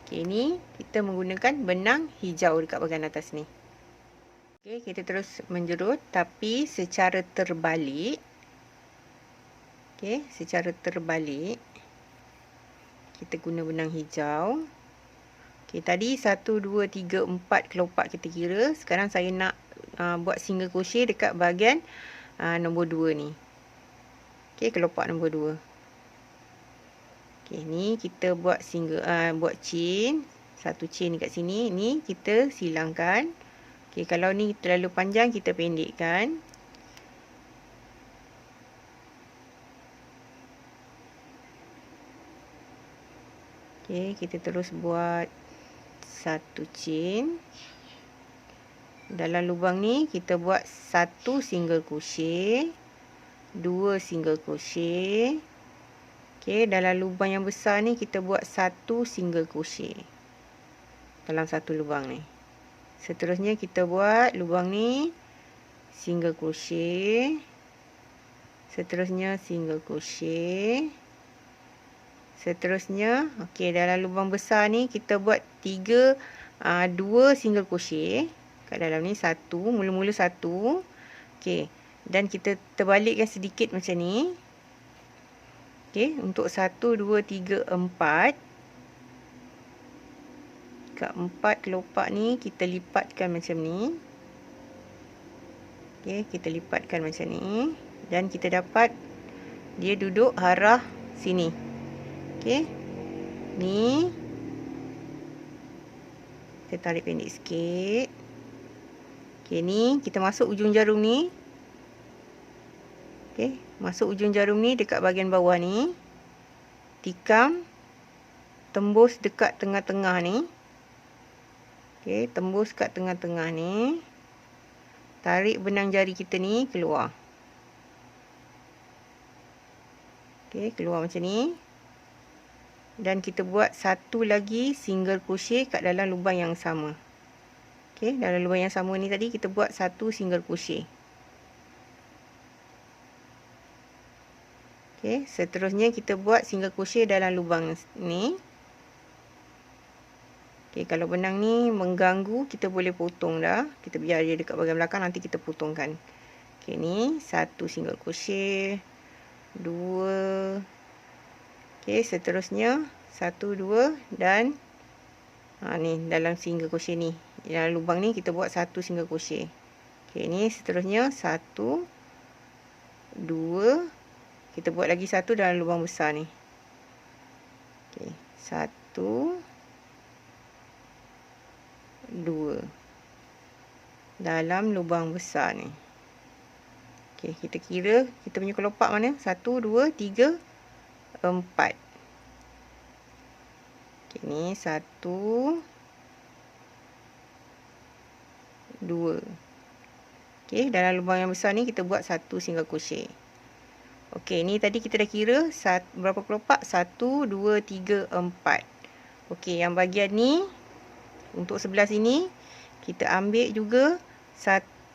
Okey, ni kita menggunakan benang hijau dekat bahagian atas ni. Okey, kita terus menjerut tapi secara terbalik. Okey, secara terbalik. Kita guna benang hijau. Okey, tadi 1, 2, 3, 4 kelopak kita kira. Sekarang saya nak buat single crochet dekat bahagian nombor 2 ni. Okey, kelopak nombor 2. Okey, ni kita buat buat chain. Satu chain dekat sini. Ni kita silangkan. Okey, kalau ni terlalu panjang kita pendekkan. Okey, kita terus buat satu chain. Dalam lubang ni kita buat satu single crochet, 2 single crochet. Okey, dalam lubang yang besar ni kita buat satu single crochet dalam satu lubang ni. Seterusnya kita buat lubang ni single crochet. Seterusnya single crochet. Seterusnya, okey, dalam lubang besar ni kita buat 2 single crochet kat dalam ni. Mula-mula satu. Okey, dan kita terbalikkan sedikit macam ni. Okey, untuk 1, 2, 3, 4. Kat 4 kelopak ni kita lipatkan macam ni. Okey, kita lipatkan macam ni dan kita dapat dia duduk arah sini. Okey. Ni kita tarik pendek sikit. Okey, ni kita masuk ujung jarum ni. Okey, masuk ujung jarum ni dekat bahagian bawah ni. Tikam, tembus dekat tengah-tengah ni. Okey, tembus kat tengah-tengah ni. Tarik benang jari kita ni keluar. Okey, keluar macam ni. Dan kita buat satu lagi single crochet kat dalam lubang yang sama. Okey, dalam lubang yang sama ni tadi kita buat satu single crochet. Okey, seterusnya kita buat single crochet dalam lubang ni. Okey, kalau benang ni mengganggu kita boleh potong dah. Kita biar dia dekat bahagian belakang, nanti kita potongkan. Okey, ni satu single crochet, 2. Okey, seterusnya 1, 2 dan ni dalam single crochet ni. Dalam lubang ni kita buat satu single crochet. Okey, ni seterusnya 1, 2. Kita buat lagi satu dalam lubang besar ni. Okey, 1, 2 dalam lubang besar ni. Okey, kita kira kita punya kelopak mana? 1, 2, 3, 4. Okey, ni 1, 2. Okey, dalam lubang yang besar ni kita buat satu single crochet. Okey, ni tadi kita dah kira berapa kelopak? 1, 2, 3, 4. Okey, yang bahagian ni untuk sebelah sini kita ambil juga 1,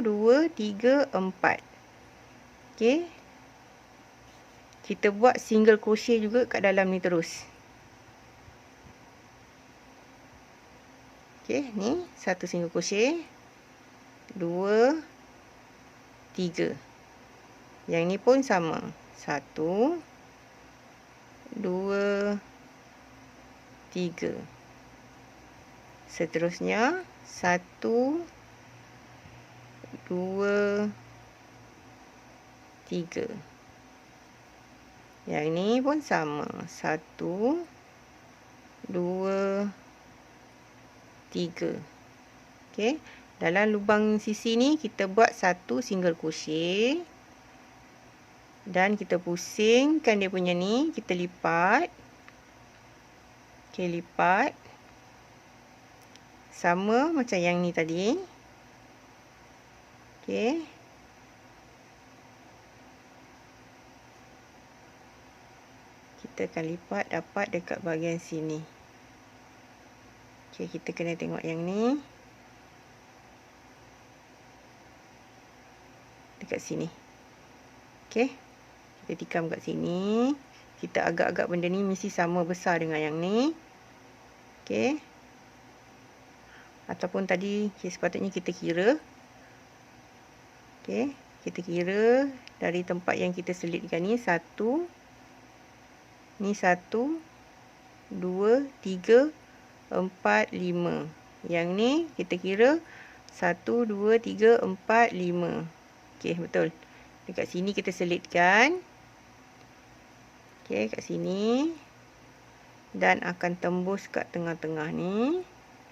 2, 3, 4. Okey. Kita buat single crochet juga kat dalam ni terus. Okey, ni satu single crochet, 2, 3. Yang ni pun sama. 1, 2, 3. Seterusnya 1, 2, 3. Yang ni pun sama. 1, 2, 3. Okey. Dalam lubang sisi ni kita buat satu single crochet. Dan kita pusingkan dia punya ni. Kita lipat. Okey, lipat. Sama macam yang ni tadi. Okey. Kita akan lipat dapat dekat bahagian sini. Okey, kita kena tengok yang ni. Dekat sini. Okey. Kita tikam kat sini. Kita agak-agak benda ni mesti sama besar dengan yang ni. Okey. Ataupun tadi sepatutnya kita kira. Okey. Kita kira dari tempat yang kita selitkan ni. 1. Ni 1. 2, 3, 4, 5. Yang ni kita kira 1, 2, 3, 4, 5. Okey, betul. Dekat sini kita selitkan. Okey, kat sini. Dan akan tembus kat tengah-tengah ni.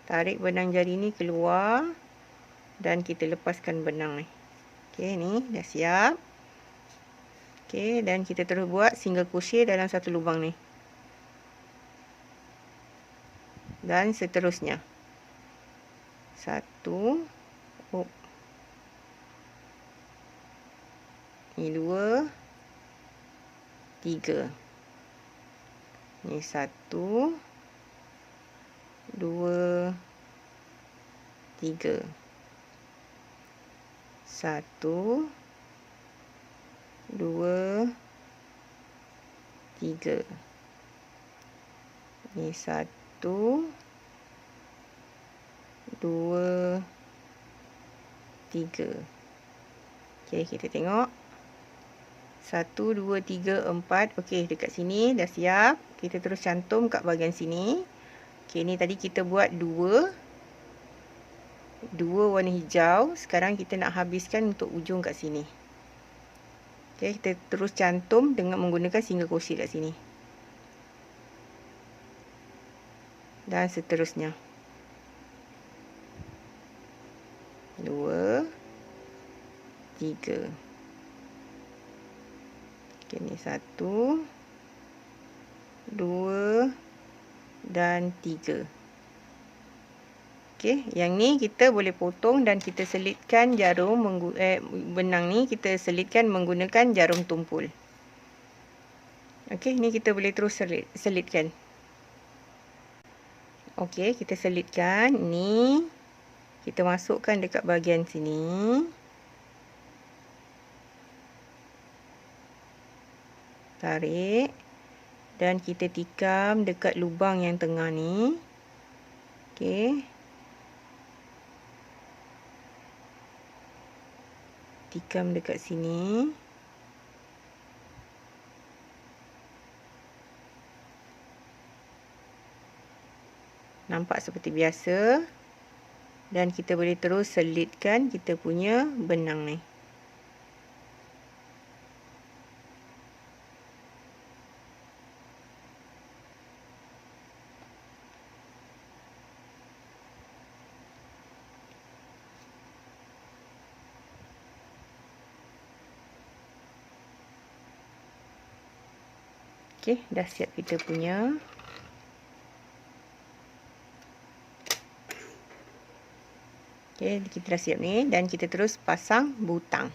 Tarik benang jari ni keluar. Dan kita lepaskan benang ni. Okey, ni dah siap. Okey, dan kita terus buat single crochet dalam satu lubang ni. Dan seterusnya. 1. Oh. Ni 2. 3. Ni 1. 2. 3. 1. 2. 3. Ni 1. 2. 3. Okey, kita tengok. 1, 2, 3, 4. Okey, dekat sini dah siap. Kita terus cantum kat bahagian sini. Okey, ni tadi kita buat 2 warna hijau. Sekarang kita nak habiskan untuk ujung kat sini. Okey, kita terus cantum dengan menggunakan single crochet kat sini. Dan seterusnya. 2, 3. Okey, ni 1, 2 dan 3. Okey, yang ni kita boleh potong dan kita selitkan jarum benang ni kita selitkan menggunakan jarum tumpul. Okey, ni kita boleh terus selitkan. Okey, kita selitkan ni. Kita masukkan dekat bahagian sini. Tarik. Dan kita tikam dekat lubang yang tengah ni. Okey. Tikam dekat sini. Nampak seperti biasa. Dan kita boleh terus selitkan kita punya benang ni. Okey, dah siap kita punya. Okey, kita dah siap ni dan kita terus pasang butang.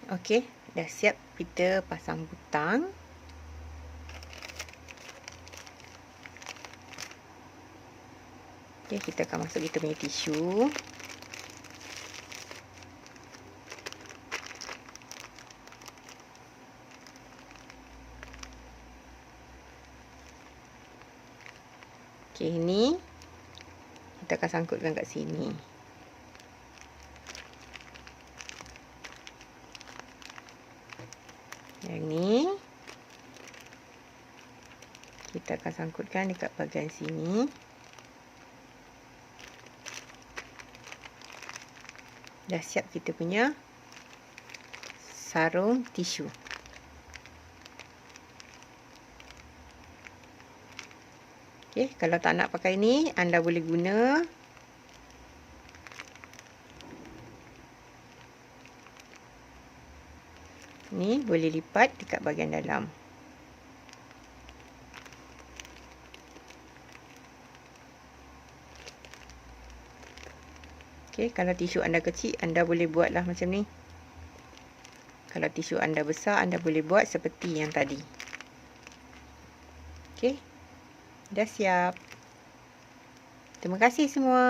Okey, dah siap kita pasang butang. Okey, kita akan masuk kita punya tisu. Okey, ini kita akan sangkutkan kat sini. Yang ni kita akan sangkutkan dekat bahagian sini. Dah siap kita punya sarung tisu. Okey, kalau tak nak pakai ni, anda boleh guna ni, boleh lipat dekat bahagian dalam. Okey, kalau tisu anda kecil, anda boleh buatlah macam ni. Kalau tisu anda besar, anda boleh buat seperti yang tadi. Okey, dah siap. Terima kasih semua.